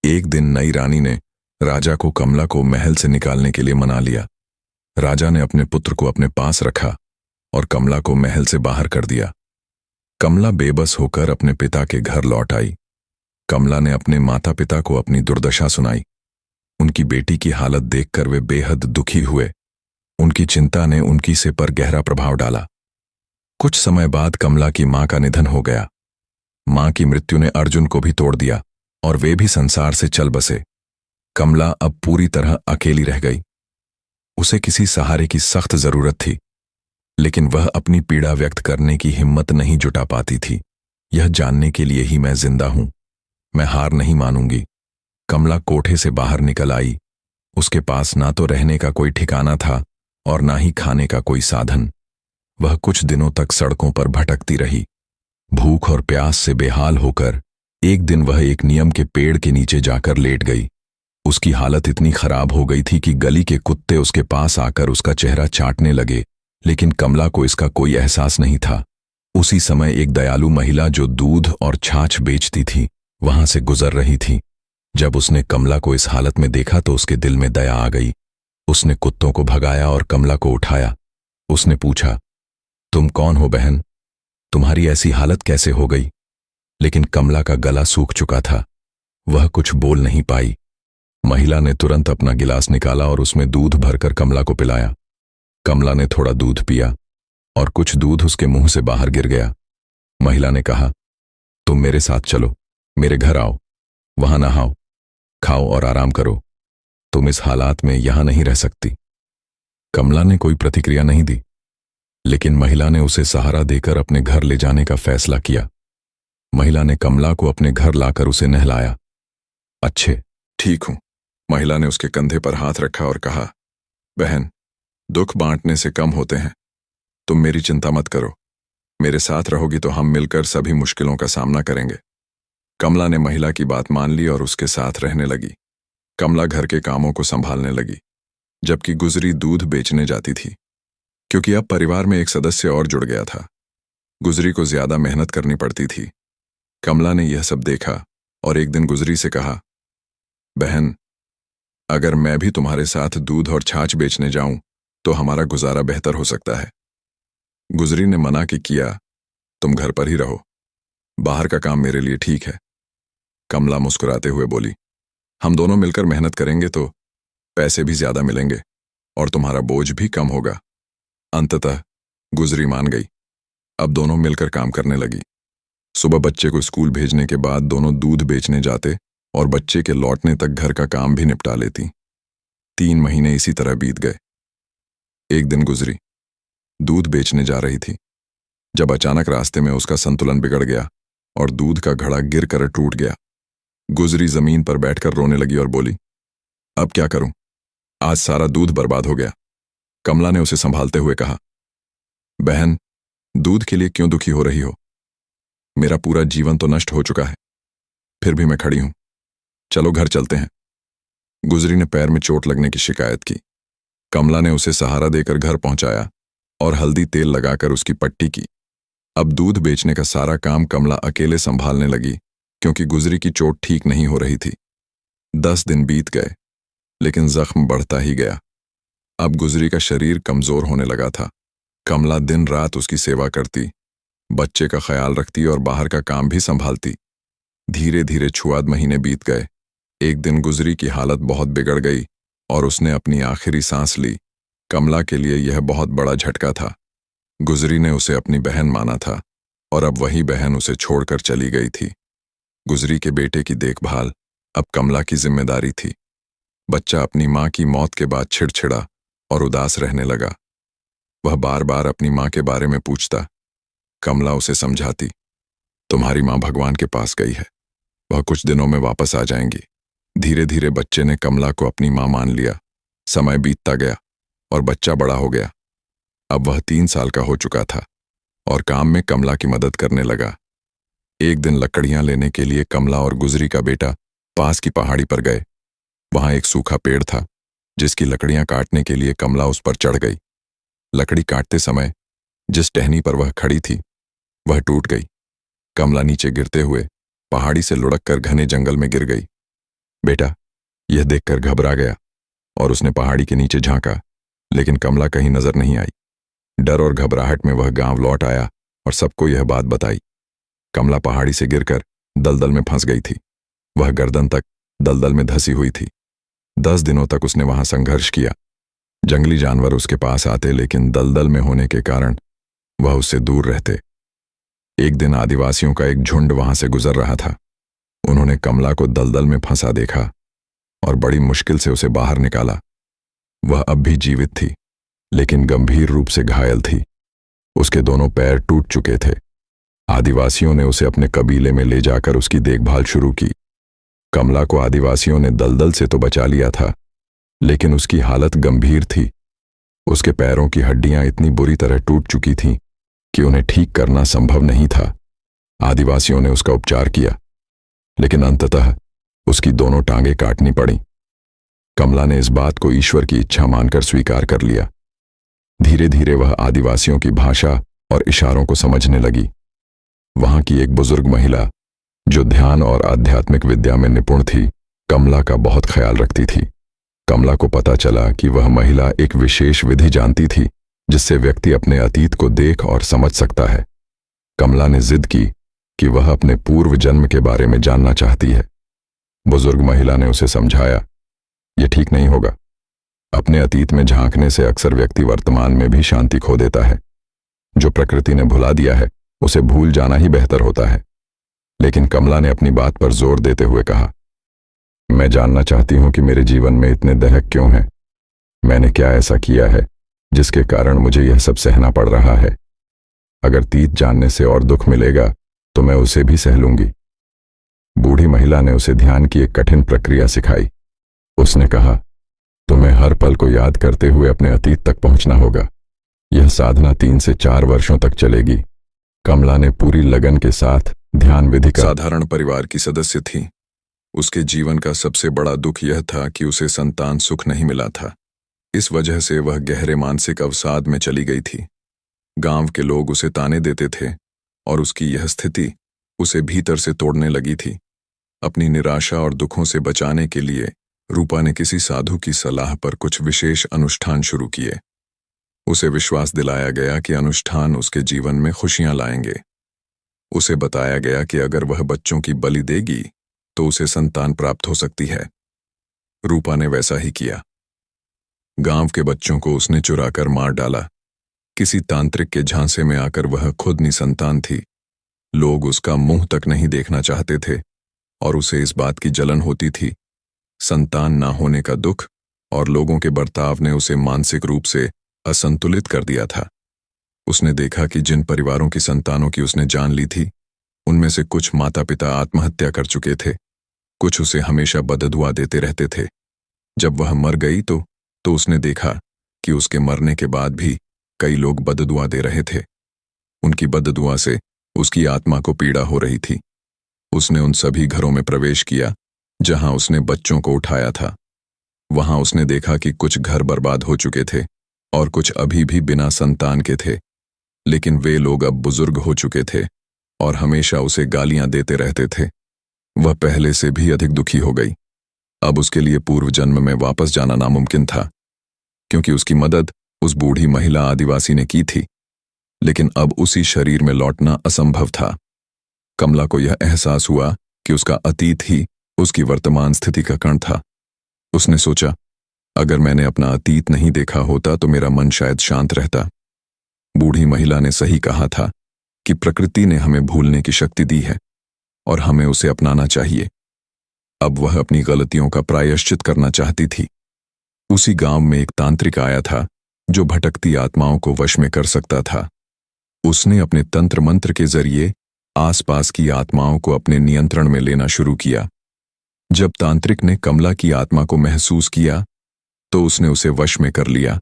एक दिन नई रानी ने राजा को कमला को महल से निकालने के लिए मना लिया। राजा ने अपने पुत्र को अपने पास रखा और कमला को महल से बाहर कर दिया। कमला बेबस होकर अपने पिता के घर लौट आई। कमला ने अपने माता पिता को अपनी दुर्दशा सुनाई। उनकी बेटी की हालत देखकर वे बेहद दुखी हुए। उनकी चिंता ने उनकी से पर गहरा प्रभाव डाला। कुछ समय बाद कमला की मां का निधन हो गया। मां की मृत्यु ने अर्जुन को भी तोड़ दिया और वे भी संसार से चल बसे। कमला अब पूरी तरह अकेली रह गई। उसे किसी सहारे की सख्त जरूरत थी, लेकिन वह अपनी पीड़ा व्यक्त करने की हिम्मत नहीं जुटा पाती थी। यह जानने के लिए ही मैं जिंदा हूं, मैं हार नहीं मानूंगी। कमला कोठे से बाहर निकल आई। उसके पास ना तो रहने का कोई ठिकाना था और ना ही खाने का कोई साधन। वह कुछ दिनों तक सड़कों पर भटकती रही। भूख और प्यास से बेहाल होकर एक दिन वह एक नीम के पेड़ के नीचे जाकर लेट गई। उसकी हालत इतनी खराब हो गई थी कि गली के कुत्ते उसके पास आकर उसका चेहरा चाटने लगे, लेकिन कमला को इसका कोई एहसास नहीं था। उसी समय एक दयालु महिला जो दूध और छाछ बेचती थी, वहां से गुजर रही थी। जब उसने कमला को इस हालत में देखा तो उसके दिल में दया आ गई। उसने कुत्तों को भगाया और कमला को उठाया। उसने पूछा, तुम कौन हो बहन? तुम्हारी ऐसी हालत कैसे हो गई? लेकिन कमला का गला सूख चुका था, वह कुछ बोल नहीं पाई। महिला ने तुरंत अपना गिलास निकाला और उसमें दूध भरकर कमला को पिलाया। कमला ने थोड़ा दूध पिया और कुछ दूध उसके मुंह से बाहर गिर गया। महिला ने कहा, तुम मेरे साथ चलो, मेरे घर आओ, वहां नहाओ, खाओ और आराम करो। तुम इस हालात में यहां नहीं रह सकती। कमला ने कोई प्रतिक्रिया नहीं दी, लेकिन महिला ने उसे सहारा देकर अपने घर ले जाने का फैसला किया। महिला ने कमला को अपने घर लाकर उसे नहलाया। अच्छे, ठीक हूं। महिला ने उसके कंधे पर हाथ रखा और कहा, बहन, दुख बांटने से कम होते हैं। तुम मेरी चिंता मत करो, मेरे साथ रहोगी तो हम मिलकर सभी मुश्किलों का सामना करेंगे। कमला ने महिला की बात मान ली और उसके साथ रहने लगी। कमला घर के कामों को संभालने लगी, जबकि गुजरी दूध बेचने जाती थी, क्योंकि अब परिवार में एक सदस्य और जुड़ गया था। गुजरी को ज्यादा मेहनत करनी पड़ती थी। कमला ने यह सब देखा और एक दिन गुजरी से कहा, बहन, अगर मैं भी तुम्हारे साथ दूध और छाछ बेचने जाऊं तो हमारा गुजारा बेहतर हो सकता है। गुजरी ने मना किया, तुम घर पर ही रहो, बाहर का काम मेरे लिए ठीक है। कमला मुस्कुराते हुए बोली, हम दोनों मिलकर मेहनत करेंगे तो पैसे भी ज्यादा मिलेंगे और तुम्हारा बोझ भी कम होगा। अंततः गुजरी मान गई। अब दोनों मिलकर काम करने लगी। सुबह बच्चे को स्कूल भेजने के बाद दोनों दूध बेचने जाते और बच्चे के लौटने तक घर का काम भी निपटा लेती। 3 महीने इसी तरह बीत गए। एक दिन गुजरी दूध बेचने जा रही थी, जब अचानक रास्ते में उसका संतुलन बिगड़ गया और दूध का घड़ा गिरकर टूट गया। गुजरी जमीन पर बैठकर रोने लगी और बोली, अब क्या करूं? आज सारा दूध बर्बाद हो गया। कमला ने उसे संभालते हुए कहा, बहन, दूध के लिए क्यों दुखी हो रही हो? मेरा पूरा जीवन तो नष्ट हो चुका है, फिर भी मैं खड़ी हूं। चलो घर चलते हैं। गुजरी ने पैर में चोट लगने की शिकायत की। कमला ने उसे सहारा देकर घर पहुंचाया और हल्दी तेल लगाकर उसकी पट्टी की। अब दूध बेचने का सारा काम कमला अकेले संभालने लगी, क्योंकि गुजरी की चोट ठीक नहीं हो रही थी। 10 दिन बीत गए, लेकिन जख्म बढ़ता ही गया। अब गुजरी का शरीर कमजोर होने लगा था। कमला दिन रात उसकी सेवा करती, बच्चे का ख्याल रखती और बाहर का काम भी संभालती। धीरे धीरे 6 महीने बीत गए। एक दिन गुजरी की हालत बहुत बिगड़ गई और उसने अपनी आखिरी सांस ली। कमला के लिए यह बहुत बड़ा झटका था। गुजरी ने उसे अपनी बहन माना था और अब वही बहन उसे छोड़कर चली गई थी। गुजरी के बेटे की देखभाल अब कमला की जिम्मेदारी थी। बच्चा अपनी मां की मौत के बाद चिड़चिड़ा और उदास रहने लगा। वह बार बार अपनी मां के बारे में पूछता। कमला उसे समझाती, तुम्हारी मां भगवान के पास गई है, वह कुछ दिनों में वापस आ जाएंगी। धीरे धीरे बच्चे ने कमला को अपनी मां मान लिया। समय बीतता गया और बच्चा बड़ा हो गया। अब वह 3 साल का हो चुका था और काम में कमला की मदद करने लगा। एक दिन लकड़ियां लेने के लिए कमला और गुजरी का बेटा पास की पहाड़ी पर गए। वहां एक सूखा पेड़ था, जिसकी लकड़ियां काटने के लिए कमला उस पर चढ़ गई। लकड़ी काटते समय जिस टहनी पर वह खड़ी थी, वह टूट गई। कमला नीचे गिरते हुए पहाड़ी से लुढ़क कर घने जंगल में गिर गई। बेटा यह देखकर घबरा गया और उसने पहाड़ी के नीचे झांका, लेकिन कमला कहीं नजर नहीं आई। डर और घबराहट में वह गांव लौट आया और सबको यह बात बताई। कमला पहाड़ी से गिरकर दलदल में फंस गई थी। वह गर्दन तक दलदल में धसी हुई थी। 10 दिनों तक उसने वहां संघर्ष किया। जंगली जानवर उसके पास आते, लेकिन दलदल में होने के कारण वह उससे दूर रहते। एक दिन आदिवासियों का एक झुंड वहां से गुजर रहा था। उन्होंने कमला को दलदल में फंसा देखा और बड़ी मुश्किल से उसे बाहर निकाला। वह अब भी जीवित थी, लेकिन गंभीर रूप से घायल थी। उसके दोनों पैर टूट चुके थे। आदिवासियों ने उसे अपने कबीले में ले जाकर उसकी देखभाल शुरू की। कमला को आदिवासियों ने दलदल से तो बचा लिया था, लेकिन उसकी हालत गंभीर थी। उसके पैरों की हड्डियां इतनी बुरी तरह टूट चुकी थीं कि उन्हें ठीक करना संभव नहीं था। आदिवासियों ने उसका उपचार किया, लेकिन अंततः उसकी दोनों टांगें काटनी पड़ी। कमला ने इस बात को ईश्वर की इच्छा मानकर स्वीकार कर लिया। धीरे धीरे वह आदिवासियों की भाषा और इशारों को समझने लगी। वहां की एक बुजुर्ग महिला, जो ध्यान और आध्यात्मिक विद्या में निपुण थी, कमला का बहुत ख्याल रखती थी। कमला को पता चला कि वह महिला एक विशेष विधि जानती थी जिससे व्यक्ति अपने अतीत को देख और समझ सकता है। कमला ने जिद की कि वह अपने पूर्व जन्म के बारे में जानना चाहती है। बुजुर्ग महिला ने उसे समझाया, यह ठीक नहीं होगा। अपने अतीत में झांकने से अक्सर व्यक्ति वर्तमान में भी शांति खो देता है। जो प्रकृति ने भुला दिया है उसे भूल जाना ही बेहतर होता है। लेकिन कमला ने अपनी बात पर जोर देते हुए कहा, मैं जानना चाहती हूं कि मेरे जीवन में इतने दहक क्यों हैं। मैंने क्या ऐसा किया है जिसके कारण मुझे यह सब सहना पड़ रहा है। अगर अतीत जानने से और दुख मिलेगा तो मैं उसे भी सह लूंगी। बूढ़ी महिला ने उसे ध्यान की एक कठिन प्रक्रिया सिखाई। उसने कहा, तुम्हें हर पल को याद करते हुए अपने अतीत तक पहुंचना होगा। यह साधना 3 से 4 वर्षों तक चलेगी। कमला ने पूरी लगन के साथ ध्यान विधि का साधारण परिवार की सदस्य थी। उसके जीवन का सबसे बड़ा दुख यह था कि उसे संतान सुख नहीं मिला था। इस वजह से वह गहरे मानसिक अवसाद में चली गई थी। गांव के लोग उसे ताने देते थे और उसकी यह स्थिति उसे भीतर से तोड़ने लगी थी। अपनी निराशा और दुखों से बचाने के लिए रूपा ने किसी साधु की सलाह पर कुछ विशेष अनुष्ठान शुरू किए। उसे विश्वास दिलाया गया कि अनुष्ठान उसके जीवन में खुशियां लाएंगे। उसे बताया गया कि अगर वह बच्चों की बलि देगी तो उसे संतान प्राप्त हो सकती है। रूपा ने वैसा ही किया। गांव के बच्चों को उसने चुराकर मार डाला। किसी तांत्रिक के झांसे में आकर वह खुद निसंतान थी। लोग उसका मुंह तक नहीं देखना चाहते थे और उसे इस बात की जलन होती थी। संतान ना होने का दुख और लोगों के बर्ताव ने उसे मानसिक रूप से असंतुलित कर दिया था। उसने देखा कि जिन परिवारों की संतानों की उसने जान ली थी, उनमें से कुछ माता पिता आत्महत्या कर चुके थे, कुछ उसे हमेशा बददुआ देते रहते थे। जब वह मर गई तो उसने देखा कि उसके मरने के बाद भी कई लोग बददुआ दे रहे थे। उनकी बददुआ से उसकी आत्मा को पीड़ा हो रही थी। उसने उन सभी घरों में प्रवेश किया जहां उसने बच्चों को उठाया था। वहां उसने देखा कि कुछ घर बर्बाद हो चुके थे और कुछ अभी भी बिना संतान के थे, लेकिन वे लोग अब बुजुर्ग हो चुके थे और हमेशा उसे गालियां देते रहते थे। वह पहले से भी अधिक दुखी हो गई। अब उसके लिए पूर्व जन्म में वापस जाना नामुमकिन था, क्योंकि उसकी मदद उस बूढ़ी महिला आदिवासी ने की थी, लेकिन अब उसी शरीर में लौटना असंभव था। कमला को यह एहसास हुआ कि उसका अतीत ही उसकी वर्तमान स्थिति का कण था। उसने सोचा, अगर मैंने अपना अतीत नहीं देखा होता तो मेरा मन शायद शांत रहता। बूढ़ी महिला ने सही कहा था कि प्रकृति ने हमें भूलने की शक्ति दी है और हमें उसे अपनाना चाहिए। अब वह अपनी गलतियों का प्रायश्चित करना चाहती थी। उसी गांव में एक तांत्रिक आया था जो भटकती आत्माओं को वश में कर सकता था। उसने अपने तंत्र मंत्र के जरिए आसपास की आत्माओं को अपने नियंत्रण में लेना शुरू किया। जब तांत्रिक ने कमला की आत्मा को महसूस किया तो उसने उसे वश में कर लिया।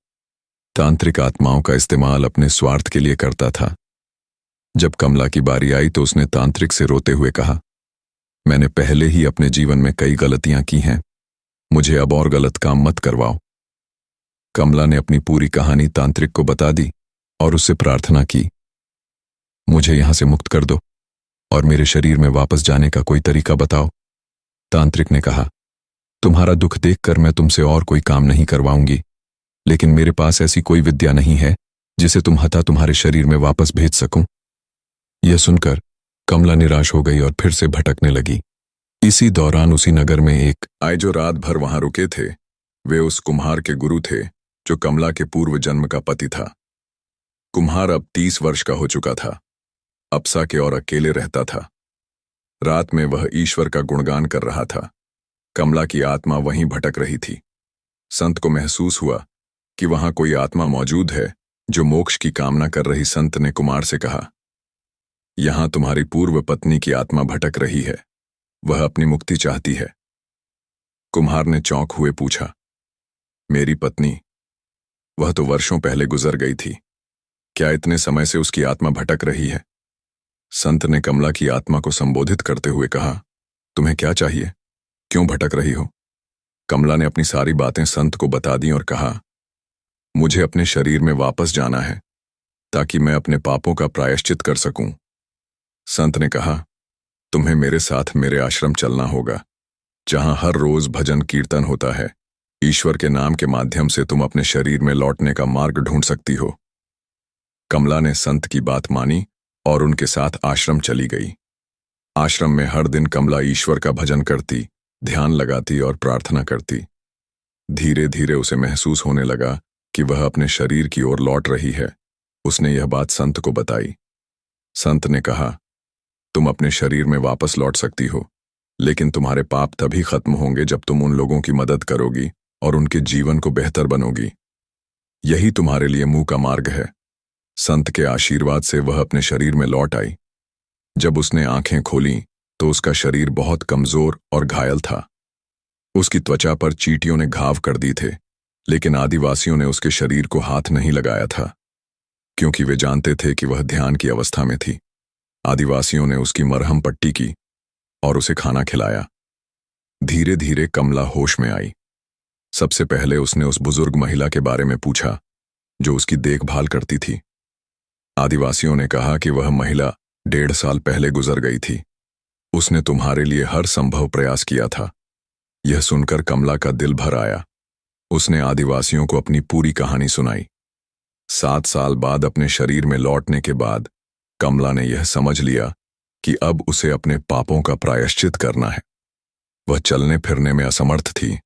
तांत्रिक आत्माओं का इस्तेमाल अपने स्वार्थ के लिए करता था। जब कमला की बारी आई तो उसने तांत्रिक से रोते हुए कहा, मैंने पहले ही अपने जीवन में कई गलतियां की हैं, मुझे अब और गलत काम मत करवाओ। कमला ने अपनी पूरी कहानी तांत्रिक को बता दी और उससे प्रार्थना की, मुझे यहां से मुक्त कर दो और मेरे शरीर में वापस जाने का कोई तरीका बताओ। तांत्रिक ने कहा, तुम्हारा दुख देखकर मैं तुमसे और कोई काम नहीं करवाऊंगी, लेकिन मेरे पास ऐसी कोई विद्या नहीं है जिसे तुम्हारे शरीर में वापस भेज सकूं। यह सुनकर कमला निराश हो गई और फिर से भटकने लगी। इसी दौरान उसी नगर में एक आए जो रात भर वहां रुके थे। वे उस कुम्हार के गुरु थे जो कमला के पूर्व जन्म का पति था। कुम्हार अब 30 वर्ष का हो चुका था। अप्सा के और अकेले रहता था। रात में वह ईश्वर का गुणगान कर रहा था। कमला की आत्मा वहीं भटक रही थी। संत को महसूस हुआ कि वहां कोई आत्मा मौजूद है जो मोक्ष की कामना कर रही। संत ने कुमार से कहा, यहां तुम्हारी पूर्व पत्नी की आत्मा भटक रही है, वह अपनी मुक्ति चाहती है। कुम्हार ने चौंक हुए पूछा, मेरी पत्नी? वह तो वर्षों पहले गुजर गई थी, क्या इतने समय से उसकी आत्मा भटक रही है? संत ने कमला की आत्मा को संबोधित करते हुए कहा, तुम्हें क्या चाहिए, क्यों भटक रही हो? कमला ने अपनी सारी बातें संत को बता दी और कहा, मुझे अपने शरीर में वापस जाना है ताकि मैं अपने पापों का प्रायश्चित कर सकूं। संत ने कहा, तुम्हें मेरे साथ मेरे आश्रम चलना होगा, जहां हर रोज भजन कीर्तन होता है। ईश्वर के नाम के माध्यम से तुम अपने शरीर में लौटने का मार्ग ढूंढ सकती हो। कमला ने संत की बात मानी और उनके साथ आश्रम चली गई। आश्रम में हर दिन कमला ईश्वर का भजन करती, ध्यान लगाती और प्रार्थना करती। धीरे धीरे उसे महसूस होने लगा कि वह अपने शरीर की ओर लौट रही है। उसने यह बात संत को बताई। संत ने कहा, तुम अपने शरीर में वापस लौट सकती हो, लेकिन तुम्हारे पाप तभी खत्म होंगे जब तुम उन लोगों की मदद करोगी और उनके जीवन को बेहतर बनोगी। यही तुम्हारे लिए मुंह का मार्ग है। संत के आशीर्वाद से वह अपने शरीर में लौट आई। जब उसने आंखें खोलीं तो उसका शरीर बहुत कमजोर और घायल था। उसकी त्वचा पर चींटियों ने घाव कर दी थे, लेकिन आदिवासियों ने उसके शरीर को हाथ नहीं लगाया था, क्योंकि वे जानते थे कि वह ध्यान की अवस्था में थी। आदिवासियों ने उसकी मरहम पट्टी की और उसे खाना खिलाया। धीरे धीरे कमला होश में आई। सबसे पहले उसने उस बुजुर्ग महिला के बारे में पूछा जो उसकी देखभाल करती थी। आदिवासियों ने कहा कि वह महिला 1.5 साल पहले गुजर गई थी। उसने तुम्हारे लिए हर संभव प्रयास किया था। यह सुनकर कमला का दिल भर आया। उसने आदिवासियों को अपनी पूरी कहानी सुनाई। 7 साल बाद अपने शरीर में लौटने के बाद कमला ने यह समझ लिया कि अब उसे अपने पापों का प्रायश्चित करना है। वह चलने फिरने में असमर्थ थी,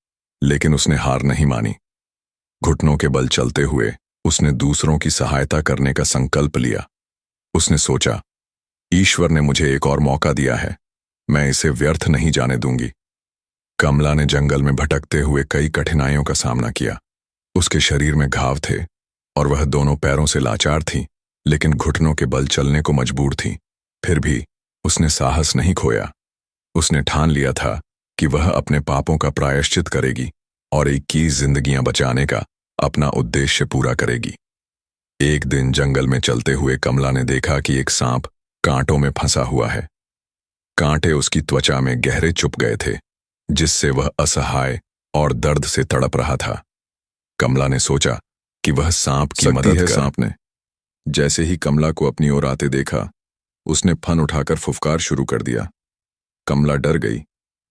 लेकिन उसने हार नहीं मानी। घुटनों के बल चलते हुए उसने दूसरों की सहायता करने का संकल्प लिया। उसने सोचा, ईश्वर ने मुझे एक और मौका दिया है, मैं इसे व्यर्थ नहीं जाने दूंगी। कमला ने जंगल में भटकते हुए कई कठिनाइयों का सामना किया। उसके शरीर में घाव थे और वह दोनों पैरों से लाचार थी, लेकिन घुटनों के बल चलने को मजबूर थी। फिर भी उसने साहस नहीं खोया। उसने ठान लिया था कि वह अपने पापों का प्रायश्चित करेगी और 21 जिंदगियां बचाने का अपना उद्देश्य पूरा करेगी। एक दिन जंगल में चलते हुए कमला ने देखा कि एक सांप कांटों में फंसा हुआ है। कांटे उसकी त्वचा में गहरे चुप गए थे, जिससे वह असहाय और दर्द से तड़प रहा था। कमला ने सोचा कि वह सांप की मदद है। सांप ने जैसे ही कमला को अपनी ओर आते देखा, उसने फन उठाकर फुफकार शुरू कर दिया। कमला डर गई,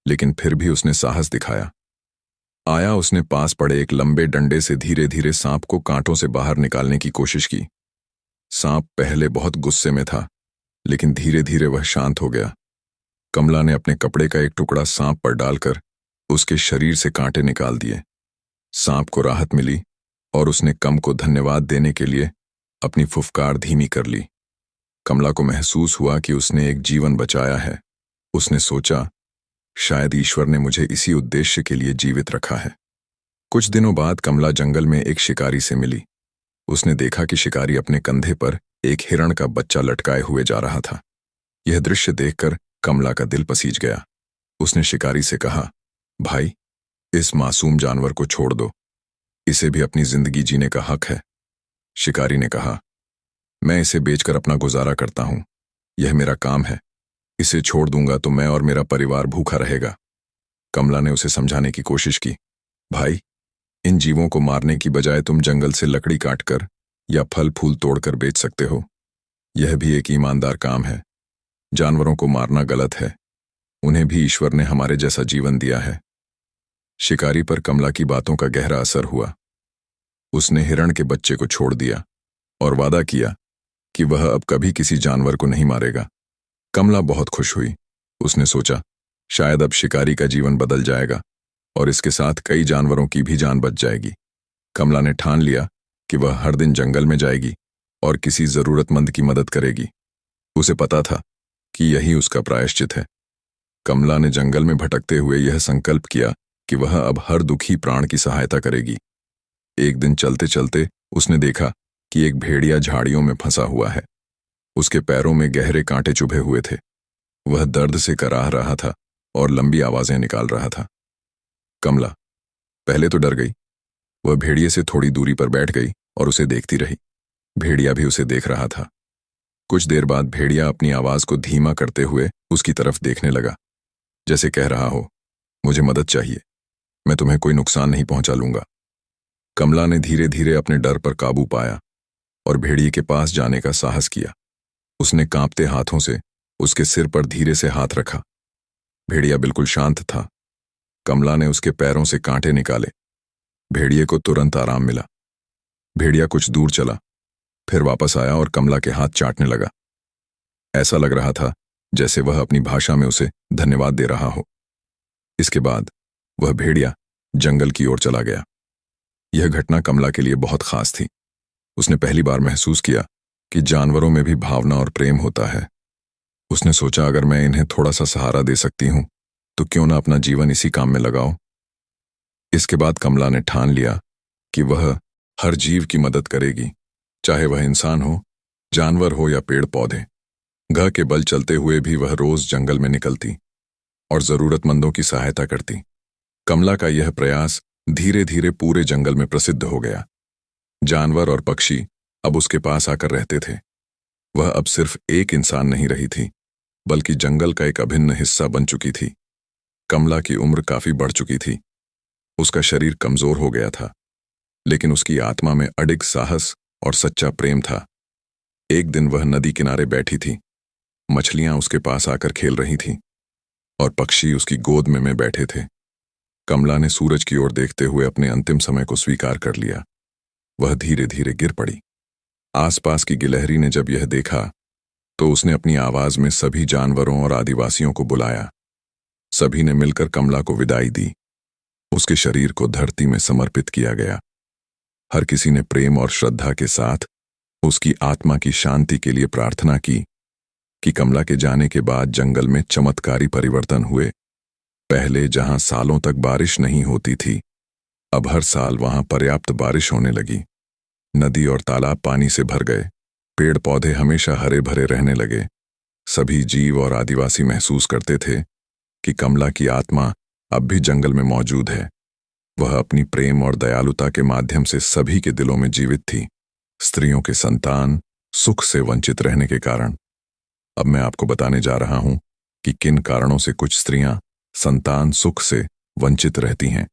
लेकिन फिर भी उसने साहस दिखाया। उसने पास पड़े एक लंबे डंडे से धीरे धीरे सांप को कांटों से बाहर निकालने की कोशिश की। सांप पहले बहुत गुस्से में था, लेकिन धीरे धीरे वह शांत हो गया। कमला ने अपने कपड़े का एक टुकड़ा सांप पर डालकर उसके शरीर से कांटे निकाल दिए। सांप को राहत मिली और उसने कम को धन्यवाद देने के लिए अपनी फुफकार धीमी कर ली। कमला को महसूस हुआ कि उसने एक जीवन बचाया है। उसने सोचा, शायद ईश्वर ने मुझे इसी उद्देश्य के लिए जीवित रखा है। कुछ दिनों बाद कमला जंगल में एक शिकारी से मिली। उसने देखा कि शिकारी अपने कंधे पर एक हिरण का बच्चा लटकाए हुए जा रहा था। यह दृश्य देखकर कमला का दिल पसीज गया। उसने शिकारी से कहा, भाई, इस मासूम जानवर को छोड़ दो, इसे भी अपनी जिंदगी जीने का हक है। शिकारी ने कहा, मैं इसे बेचकर अपना गुजारा करता हूं, यह मेरा काम है। इसे छोड़ दूंगा तो मैं और मेरा परिवार भूखा रहेगा। कमला ने उसे समझाने की कोशिश की, भाई, इन जीवों को मारने की बजाय तुम जंगल से लकड़ी काटकर या फल फूल तोड़कर बेच सकते हो। यह भी एक ईमानदार काम है। जानवरों को मारना गलत है, उन्हें भी ईश्वर ने हमारे जैसा जीवन दिया है। शिकारी पर कमला की बातों का गहरा असर हुआ। उसने हिरण के बच्चे को छोड़ दिया और वादा किया कि वह अब कभी किसी जानवर को नहीं मारेगा। कमला बहुत खुश हुई। उसने सोचा, शायद अब शिकारी का जीवन बदल जाएगा और इसके साथ कई जानवरों की भी जान बच जाएगी। कमला ने ठान लिया कि वह हर दिन जंगल में जाएगी और किसी जरूरतमंद की मदद करेगी। उसे पता था कि यही उसका प्रायश्चित है। कमला ने जंगल में भटकते हुए यह संकल्प किया कि वह अब हर दुखी प्राण की सहायता करेगी। एक दिन चलते चलते उसने देखा कि एक भेड़िया झाड़ियों में फंसा हुआ है। उसके पैरों में गहरे कांटे चुभे हुए थे। वह दर्द से कराह रहा था और लंबी आवाजें निकाल रहा था। कमला पहले तो डर गई। वह भेड़िए से थोड़ी दूरी पर बैठ गई और उसे देखती रही। भेड़िया भी उसे देख रहा था। कुछ देर बाद भेड़िया अपनी आवाज को धीमा करते हुए उसकी तरफ देखने लगा, जैसे कह रहा हो, मुझे मदद चाहिए, मैं तुम्हें कोई नुकसान नहीं पहुंचा लूंगा। कमला ने धीरे धीरे अपने डर पर काबू पाया और भेड़िए के पास जाने का साहस किया। उसने कांपते हाथों से उसके सिर पर धीरे से हाथ रखा। भेड़िया बिल्कुल शांत था। कमला ने उसके पैरों से कांटे निकाले। भेड़िए को तुरंत आराम मिला। भेड़िया कुछ दूर चला, फिर वापस आया और कमला के हाथ चाटने लगा। ऐसा लग रहा था जैसे वह अपनी भाषा में उसे धन्यवाद दे रहा हो। इसके बाद वह भेड़िया जंगल की ओर चला गया। यह घटना कमला के लिए बहुत खास थी। उसने पहली बार महसूस किया कि जानवरों में भी भावना और प्रेम होता है। उसने सोचा, अगर मैं इन्हें थोड़ा सा सहारा दे सकती हूं तो क्यों ना अपना जीवन इसी काम में लगाओ। इसके बाद कमला ने ठान लिया कि वह हर जीव की मदद करेगी, चाहे वह इंसान हो, जानवर हो या पेड़ पौधे। घा के बल चलते हुए भी वह रोज जंगल में निकलती और जरूरतमंदों की सहायता करती। कमला का यह प्रयास धीरे धीरे पूरे जंगल में प्रसिद्ध हो गया। जानवर और पक्षी अब उसके पास आकर रहते थे। वह अब सिर्फ एक इंसान नहीं रही थी, बल्कि जंगल का एक अभिन्न हिस्सा बन चुकी थी। कमला की उम्र काफी बढ़ चुकी थी। उसका शरीर कमजोर हो गया था, लेकिन उसकी आत्मा में अडिग साहस और सच्चा प्रेम था। एक दिन वह नदी किनारे बैठी थी। मछलियां उसके पास आकर खेल रही थीं और पक्षी उसकी गोद में बैठे थे। कमला ने सूरज की ओर देखते हुए अपने अंतिम समय को स्वीकार कर लिया। वह धीरे धीरे गिर पड़ी। आसपास की गिलहरी ने जब यह देखा तो उसने अपनी आवाज में सभी जानवरों और आदिवासियों को बुलाया। सभी ने मिलकर कमला को विदाई दी। उसके शरीर को धरती में समर्पित किया गया। हर किसी ने प्रेम और श्रद्धा के साथ उसकी आत्मा की शांति के लिए प्रार्थना की कि कमला के जाने के बाद जंगल में चमत्कारी परिवर्तन हुए। पहले जहां सालों तक बारिश नहीं होती थी, अब हर साल वहां पर्याप्त बारिश होने लगी। नदी और तालाब पानी से भर गए। पेड़ पौधे हमेशा हरे भरे रहने लगे। सभी जीव और आदिवासी महसूस करते थे कि कमला की आत्मा अब भी जंगल में मौजूद है। वह अपनी प्रेम और दयालुता के माध्यम से सभी के दिलों में जीवित थी। स्त्रियों के संतान सुख से वंचित रहने के कारण। अब मैं आपको बताने जा रहा हूं कि किन कारणों से कुछ स्त्रियां संतान सुख से वंचित रहती हैं।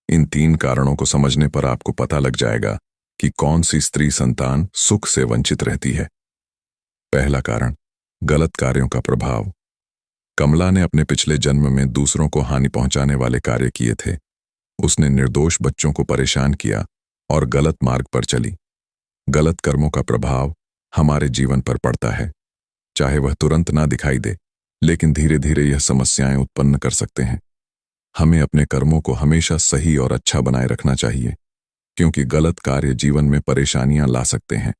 इन 3 कारणों को समझने पर आपको पता लग जाएगा कि कौन सी स्त्री संतान सुख से वंचित रहती है। पहला कारण, गलत कार्यों का प्रभाव। कमला ने अपने पिछले जन्म में दूसरों को हानि पहुंचाने वाले कार्य किए थे। उसने निर्दोष बच्चों को परेशान किया और गलत मार्ग पर चली। गलत कर्मों का प्रभाव हमारे जीवन पर पड़ता है। चाहे वह तुरंत ना दिखाई दे, लेकिन धीरे धीरे यह समस्याएं उत्पन्न कर सकते हैं। हमें अपने कर्मों को हमेशा सही और अच्छा बनाए रखना चाहिए, क्योंकि गलत कार्य जीवन में परेशानियां ला सकते हैं।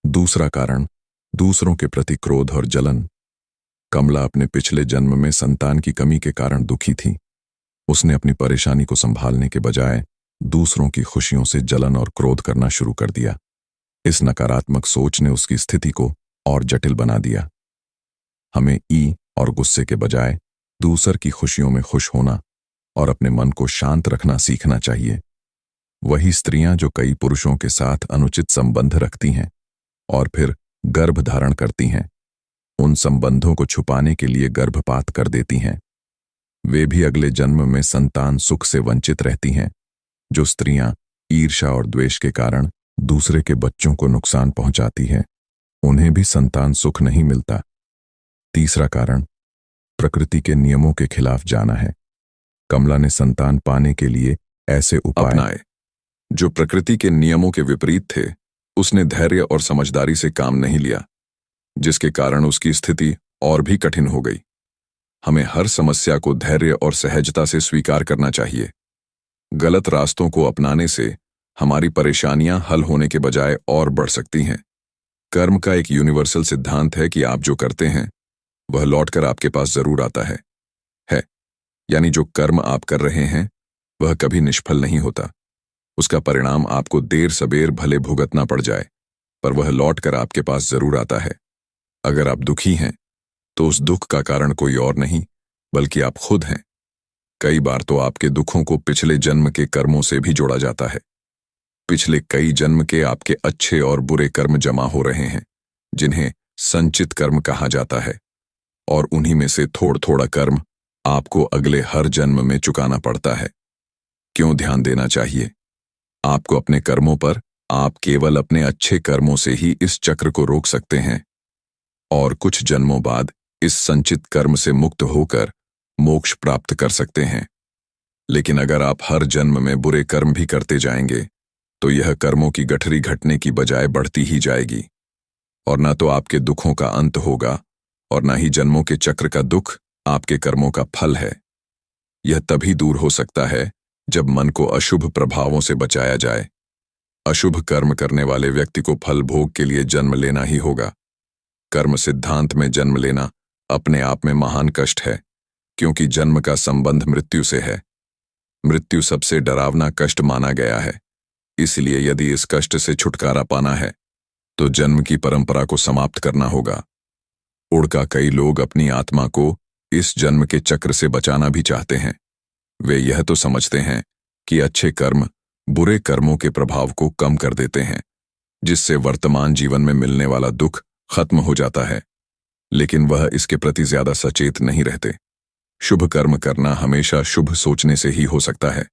दूसरा कारण, दूसरों के प्रति क्रोध और जलन। कमला अपने पिछले जन्म में संतान की कमी के कारण दुखी थी। उसने अपनी परेशानी को संभालने के बजाय दूसरों की खुशियों से जलन और क्रोध करना शुरू कर दिया। इस नकारात्मक सोच ने उसकी स्थिति को और जटिल बना दिया। हमें ई और गुस्से के बजाय दूसर की खुशियों में खुश होना और अपने मन को शांत रखना सीखना चाहिए। वही स्त्रियां जो कई पुरुषों के साथ अनुचित संबंध रखती हैं और फिर गर्भ धारण करती हैं, उन संबंधों को छुपाने के लिए गर्भपात कर देती हैं। वे भी अगले जन्म में संतान सुख से वंचित रहती हैं। जो स्त्रियां ईर्ष्या और द्वेष के कारण दूसरे के बच्चों को नुकसान पहुंचाती हैं, उन्हें भी संतान सुख नहीं मिलता। तीसरा कारण, प्रकृति के नियमों के खिलाफ जाना है। कमला ने संतान पाने के लिए ऐसे उपाय अपनाए जो प्रकृति के नियमों के विपरीत थे। उसने धैर्य और समझदारी से काम नहीं लिया, जिसके कारण उसकी स्थिति और भी कठिन हो गई। हमें हर समस्या को धैर्य और सहजता से स्वीकार करना चाहिए। गलत रास्तों को अपनाने से हमारी परेशानियां हल होने के बजाय और बढ़ सकती हैं। कर्म का एक यूनिवर्सल सिद्धांत है कि आप जो करते हैं वह लौटकर आपके पास जरूर आता है। यानी जो कर्म आप कर रहे हैं वह कभी निष्फल नहीं होता। उसका परिणाम आपको देर सबेर भले भुगतना पड़ जाए, पर वह लौटकर आपके पास जरूर आता है। अगर आप दुखी हैं तो उस दुख का कारण कोई और नहीं बल्कि आप खुद हैं। कई बार तो आपके दुखों को पिछले जन्म के कर्मों से भी जोड़ा जाता है। पिछले कई जन्म के आपके अच्छे और बुरे कर्म जमा हो रहे हैं, जिन्हें संचित कर्म कहा जाता है, और उन्हीं में से थोड़ा थोड़ा कर्म आपको अगले हर जन्म में चुकाना पड़ता है। क्यों ध्यान देना चाहिए? आपको अपने कर्मों पर आप केवल अपने अच्छे कर्मों से ही इस चक्र को रोक सकते हैं, और कुछ जन्मों बाद इस संचित कर्म से मुक्त होकर मोक्ष प्राप्त कर सकते हैं। लेकिन अगर आप हर जन्म में बुरे कर्म भी करते जाएंगे तो यह कर्मों की गठरी घटने की बजाय बढ़ती ही जाएगी, और न तो आपके दुखों का अंत होगा और न ही जन्मों के चक्र का दुख आपके कर्मों का फल है। यह तभी दूर हो सकता है जब मन को अशुभ प्रभावों से बचाया जाए। अशुभ कर्म करने वाले व्यक्ति को फल भोग के लिए जन्म लेना ही होगा। कर्म सिद्धांत में जन्म लेना अपने आप में महान कष्ट है, क्योंकि जन्म का संबंध मृत्यु से है। मृत्यु सबसे डरावना कष्ट माना गया है। इसलिए यदि इस कष्ट से छुटकारा पाना है तो जन्म की परंपरा को समाप्त करना होगा। उड़का कई लोग अपनी आत्मा को इस जन्म के चक्र से बचाना भी चाहते हैं। वे यह तो समझते हैं कि अच्छे कर्म बुरे कर्मों के प्रभाव को कम कर देते हैं, जिससे वर्तमान जीवन में मिलने वाला दुख खत्म हो जाता है, लेकिन वह इसके प्रति ज्यादा सचेत नहीं रहते। शुभ कर्म करना हमेशा शुभ सोचने से ही हो सकता है।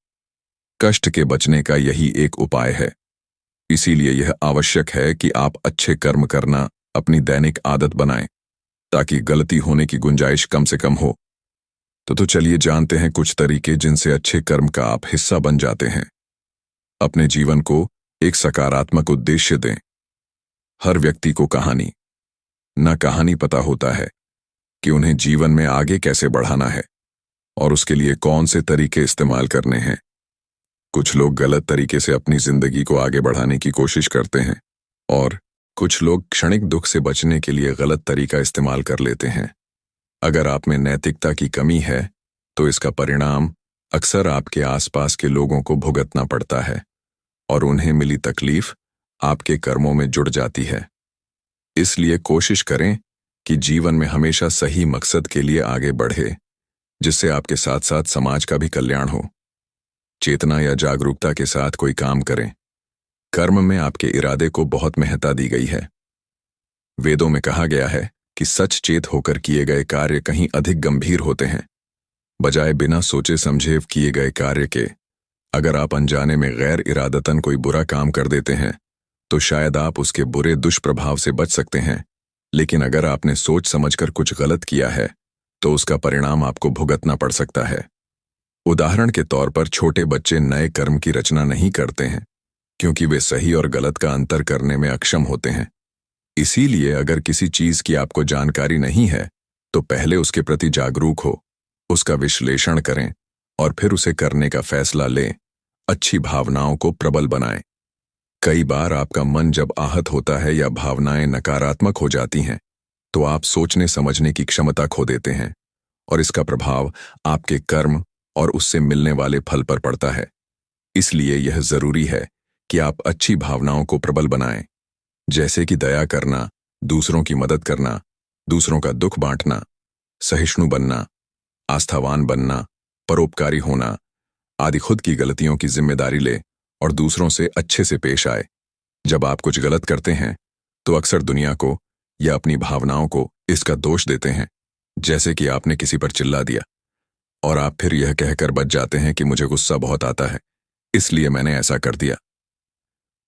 कष्ट के बचने का यही एक उपाय है। इसीलिए यह आवश्यक है कि आप अच्छे कर्म करना अपनी दैनिक आदत बनाएं, ताकि गलती होने की गुंजाइश कम से कम हो। तो चलिए जानते हैं कुछ तरीके जिनसे अच्छे कर्म का आप हिस्सा बन जाते हैं। अपने जीवन को एक सकारात्मक उद्देश्य दें। हर व्यक्ति को कहानी पता होता है कि उन्हें जीवन में आगे कैसे बढ़ाना है और उसके लिए कौन से तरीके इस्तेमाल करने हैं। कुछ लोग गलत तरीके से अपनी जिंदगी को आगे बढ़ाने की कोशिश करते हैं और कुछ लोग क्षणिक दुख से बचने के लिए गलत तरीका इस्तेमाल कर लेते हैं। अगर आप में नैतिकता की कमी है तो इसका परिणाम अक्सर आपके आसपास के लोगों को भुगतना पड़ता है और उन्हें मिली तकलीफ आपके कर्मों में जुड़ जाती है। इसलिए कोशिश करें कि जीवन में हमेशा सही मकसद के लिए आगे बढ़े, जिससे आपके साथ साथ समाज का भी कल्याण हो। चेतना या जागरूकता के साथ कोई काम करें। कर्म में आपके इरादे को बहुत महत्ता दी गई है। वेदों में कहा गया है कि सचेत होकर किए गए कार्य कहीं अधिक गंभीर होते हैं, बजाय बिना सोचे समझे किए गए कार्य के। अगर आप अनजाने में गैर इरादतन कोई बुरा काम कर देते हैं तो शायद आप उसके बुरे दुष्प्रभाव से बच सकते हैं, लेकिन अगर आपने सोच समझकर कुछ गलत किया है तो उसका परिणाम आपको भुगतना पड़ सकता है। उदाहरण के तौर पर छोटे बच्चे नए कर्म की रचना नहीं करते हैं क्योंकि वे सही और गलत का अंतर करने में अक्षम होते हैं। इसीलिए अगर किसी चीज की आपको जानकारी नहीं है तो पहले उसके प्रति जागरूक हो, उसका विश्लेषण करें और फिर उसे करने का फैसला लें। अच्छी भावनाओं को प्रबल बनाएं। कई बार आपका मन जब आहत होता है या भावनाएं नकारात्मक हो जाती हैं तो आप सोचने समझने की क्षमता खो देते हैं और इसका प्रभाव आपके कर्म और उससे मिलने वाले फल पर पड़ता है। इसलिए यह जरूरी है कि आप अच्छी भावनाओं को प्रबल बनाएं, जैसे कि दया करना, दूसरों की मदद करना, दूसरों का दुख बांटना, सहिष्णु बनना, आस्थावान बनना, परोपकारी होना आदि। खुद की गलतियों की जिम्मेदारी ले और दूसरों से अच्छे से पेश आए। जब आप कुछ गलत करते हैं तो अक्सर दुनिया को या अपनी भावनाओं को इसका दोष देते हैं, जैसे कि आपने किसी पर चिल्ला दिया और आप फिर यह कहकर बच जाते हैं कि मुझे गुस्सा बहुत आता है, इसलिए मैंने ऐसा कर दिया।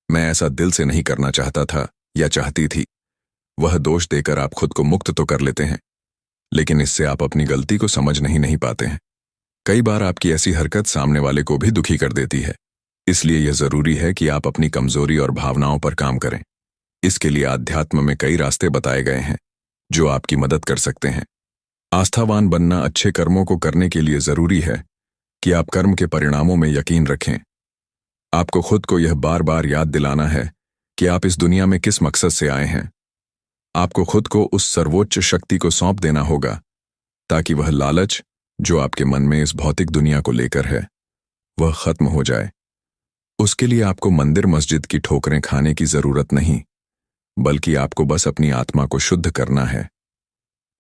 मैं ऐसा दिल से नहीं करना चाहता था या चाहती थी। वह दोष देकर आप खुद को मुक्त तो कर लेते हैं, लेकिन इससे आप अपनी गलती को समझ नहीं पाते हैं। कई बार आपकी ऐसी हरकत सामने वाले को भी दुखी कर देती है। इसलिए यह जरूरी है कि आप अपनी कमजोरी और भावनाओं पर काम करें। इसके लिए आध्यात्म में कई रास्ते बताए गए हैं जो आपकी मदद कर सकते हैं। आस्थावान बनना अच्छे कर्मों को करने के लिए जरूरी है कि आप कर्म के परिणामों में यकीन रखें। आपको खुद को यह बार बार याद दिलाना है कि आप इस दुनिया में किस मकसद से आए हैं। आपको खुद को उस सर्वोच्च शक्ति को सौंप देना होगा ताकि वह लालच जो आपके मन में इस भौतिक दुनिया को लेकर है वह खत्म हो जाए। उसके लिए आपको मंदिर मस्जिद की ठोकरें खाने की जरूरत नहीं, बल्कि आपको बस अपनी आत्मा को शुद्ध करना है।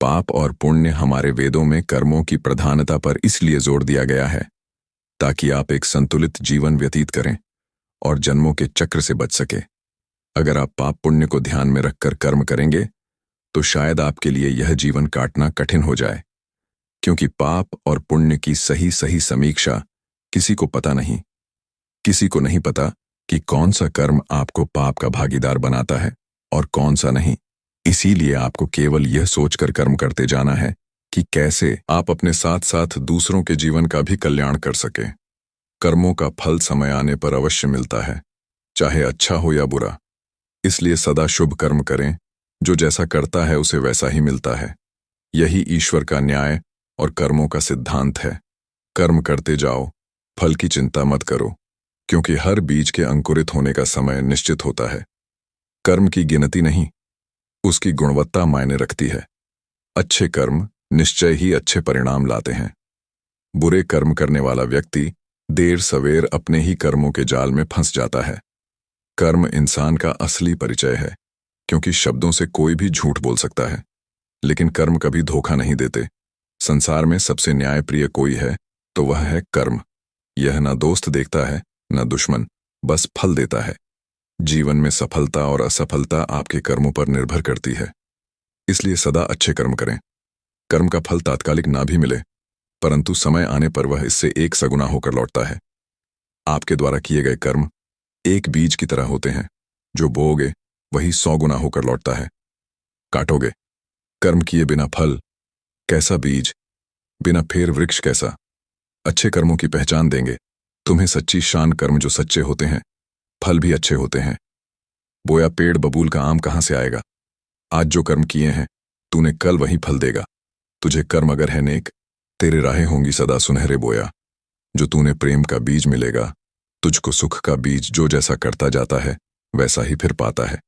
पाप और पुण्य हमारे वेदों में कर्मों की प्रधानता पर इसलिए जोर दिया गया है ताकि आप एक संतुलित जीवन व्यतीत करें और जन्मों के चक्र से बच सके। अगर आप पाप पुण्य को ध्यान में रखकर कर्म करेंगे तो शायद आपके लिए यह जीवन काटना कठिन हो जाए, क्योंकि पाप और पुण्य की सही समीक्षा किसी को पता नहीं। किसी को नहीं पता कि कौन सा कर्म आपको पाप का भागीदार बनाता है और कौन सा नहीं। इसीलिए आपको केवल यह सोचकर कर्म करते जाना है कि कैसे आप अपने साथ साथ दूसरों के जीवन का भी कल्याण कर सकें। कर्मों का फल समय आने पर अवश्य मिलता है, चाहे अच्छा हो या बुरा। इसलिए सदा शुभ कर्म करें, जो जैसा करता है उसे वैसा ही मिलता है। यही ईश्वर का न्याय और कर्मों का सिद्धांत है। कर्म करते जाओ, फल की चिंता मत करो, क्योंकि हर बीज के अंकुरित होने का समय निश्चित होता है। कर्म की गिनती नहीं, उसकी गुणवत्ता मायने रखती है। अच्छे कर्म निश्चय ही अच्छे परिणाम लाते हैं। बुरे कर्म करने वाला व्यक्ति देर सवेर अपने ही कर्मों के जाल में फंस जाता है। कर्म इंसान का असली परिचय है, क्योंकि शब्दों से कोई भी झूठ बोल सकता है, लेकिन कर्म कभी धोखा नहीं देते। संसार में सबसे न्यायप्रिय कोई है तो वह है कर्म। यह न दोस्त देखता है न दुश्मन, बस फल देता है। जीवन में सफलता और असफलता आपके कर्मों पर निर्भर करती है। इसलिए सदा अच्छे कर्म करें। कर्म का फल तात्कालिक ना भी मिले, परंतु समय आने पर वह इससे 1 सगुना होकर लौटता है। आपके द्वारा किए गए कर्म एक बीज की तरह होते हैं, जो बोओगे वही 100 गुना होकर लौटता है। काटोगे, कर्म किए बिना फल कैसा बीज, बिना फेर वृक्ष कैसा। अच्छे कर्मों की पहचान देंगे तुम्हें सच्ची शान कर्म जो सच्चे होते हैं, फल भी अच्छे होते हैं। बोया पेड़ बबूल का आम कहां से आएगा। आज जो कर्म किए हैं तूने कल वही फल देगा। तुझे कर्म अगर है नेक, तेरे राहें होंगी सदा सुनहरे बोया। जो तूने प्रेम का बीज मिलेगा, तुझको सुख का बीज जो जैसा करता जाता है वैसा ही फिर पाता है।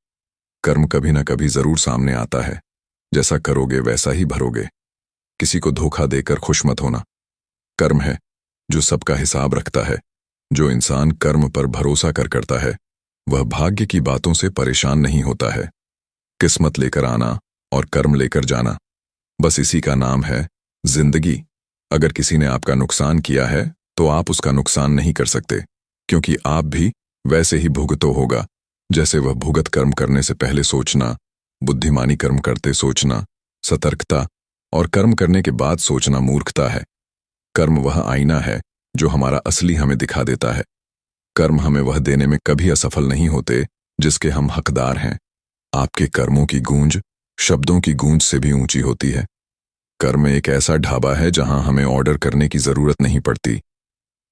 कर्म कभी ना कभी जरूर सामने आता है, जैसा करोगे वैसा ही भरोगे। किसी को धोखा देकर खुश मत होना। कर्म है जो सबका हिसाब रखता है। जो इंसान कर्म पर भरोसा कर करता है, वह भाग्य की बातों से परेशान नहीं होता है। किस्मत लेकर आना और कर्म लेकर जाना, बस इसी का नाम है जिंदगी। अगर किसी ने आपका नुकसान किया है तो आप उसका नुकसान नहीं कर सकते, क्योंकि आप भी वैसे ही भुगतो होगा जैसे वह भुगत। कर्म करने से पहले सोचना, बुद्धिमानी कर्म करते सोचना सतर्कता, और कर्म करने के बाद सोचना मूर्खता है। कर्म वह आईना है जो हमारा असली हमें दिखा देता है। कर्म हमें वह देने में कभी असफल नहीं होते जिसके हम हकदार हैं। आपके कर्मों की गूंज शब्दों की गूंज से भी ऊंची होती है। कर्म एक ऐसा ढाबा है जहां हमें ऑर्डर करने की जरूरत नहीं पड़ती।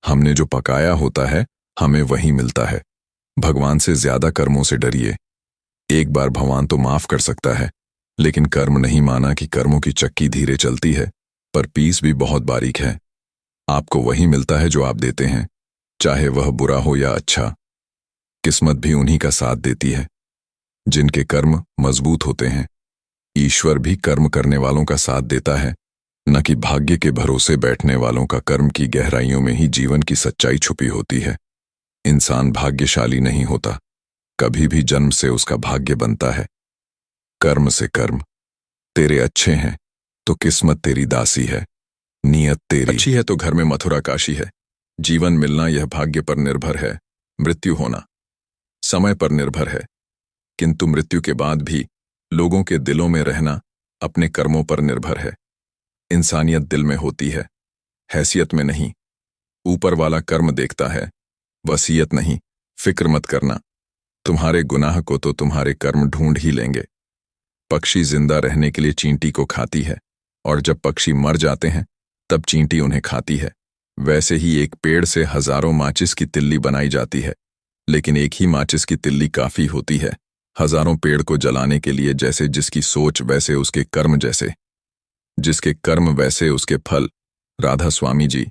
हमने जो पकाया होता है हमें वही मिलता है। भगवान से ज्यादा कर्मों से डरिए। एक बार भगवान तो माफ कर सकता है, लेकिन कर्म नहीं माना कि कर्मों की चक्की धीरे चलती है, पर पीस भी बहुत बारीक है। आपको वही मिलता है जो आप देते हैं, चाहे वह बुरा हो या अच्छा। किस्मत भी उन्हीं का साथ देती है जिनके कर्म मजबूत होते हैं। ईश्वर भी कर्म करने वालों का साथ देता है, न कि भाग्य के भरोसे बैठने वालों का। कर्म की गहराइयों में ही जीवन की सच्चाई छुपी होती है। इंसान भाग्यशाली नहीं होता, कभी भी जन्म से उसका भाग्य बनता है। कर्म से कर्म तेरे अच्छे हैं तो किस्मत तेरी दासी है। नियत तेरी अच्छी है तो घर में मथुरा काशी है। जीवन मिलना यह भाग्य पर निर्भर है, मृत्यु होना समय पर निर्भर है। किंतु मृत्यु के बाद भी लोगों के दिलों में रहना अपने कर्मों पर निर्भर है। इंसानियत दिल में होती है, हैसियत में नहीं। ऊपर वाला कर्म देखता है, वसीयत नहीं। फिक्र मत करना, तुम्हारे गुनाह को तो तुम्हारे कर्म ढूंढ ही लेंगे। पक्षी जिंदा रहने के लिए चींटी को खाती है, और जब पक्षी मर जाते हैं तब चींटी उन्हें खाती है। वैसे ही एक पेड़ से हजारों माचिस की तिल्ली बनाई जाती है, लेकिन एक ही माचिस की तिल्ली काफी होती है हजारों पेड़ को जलाने के लिए। जैसे जिसकी सोच वैसे उसके कर्म, जैसे जिसके कर्म वैसे उसके फल। राधा स्वामी जी।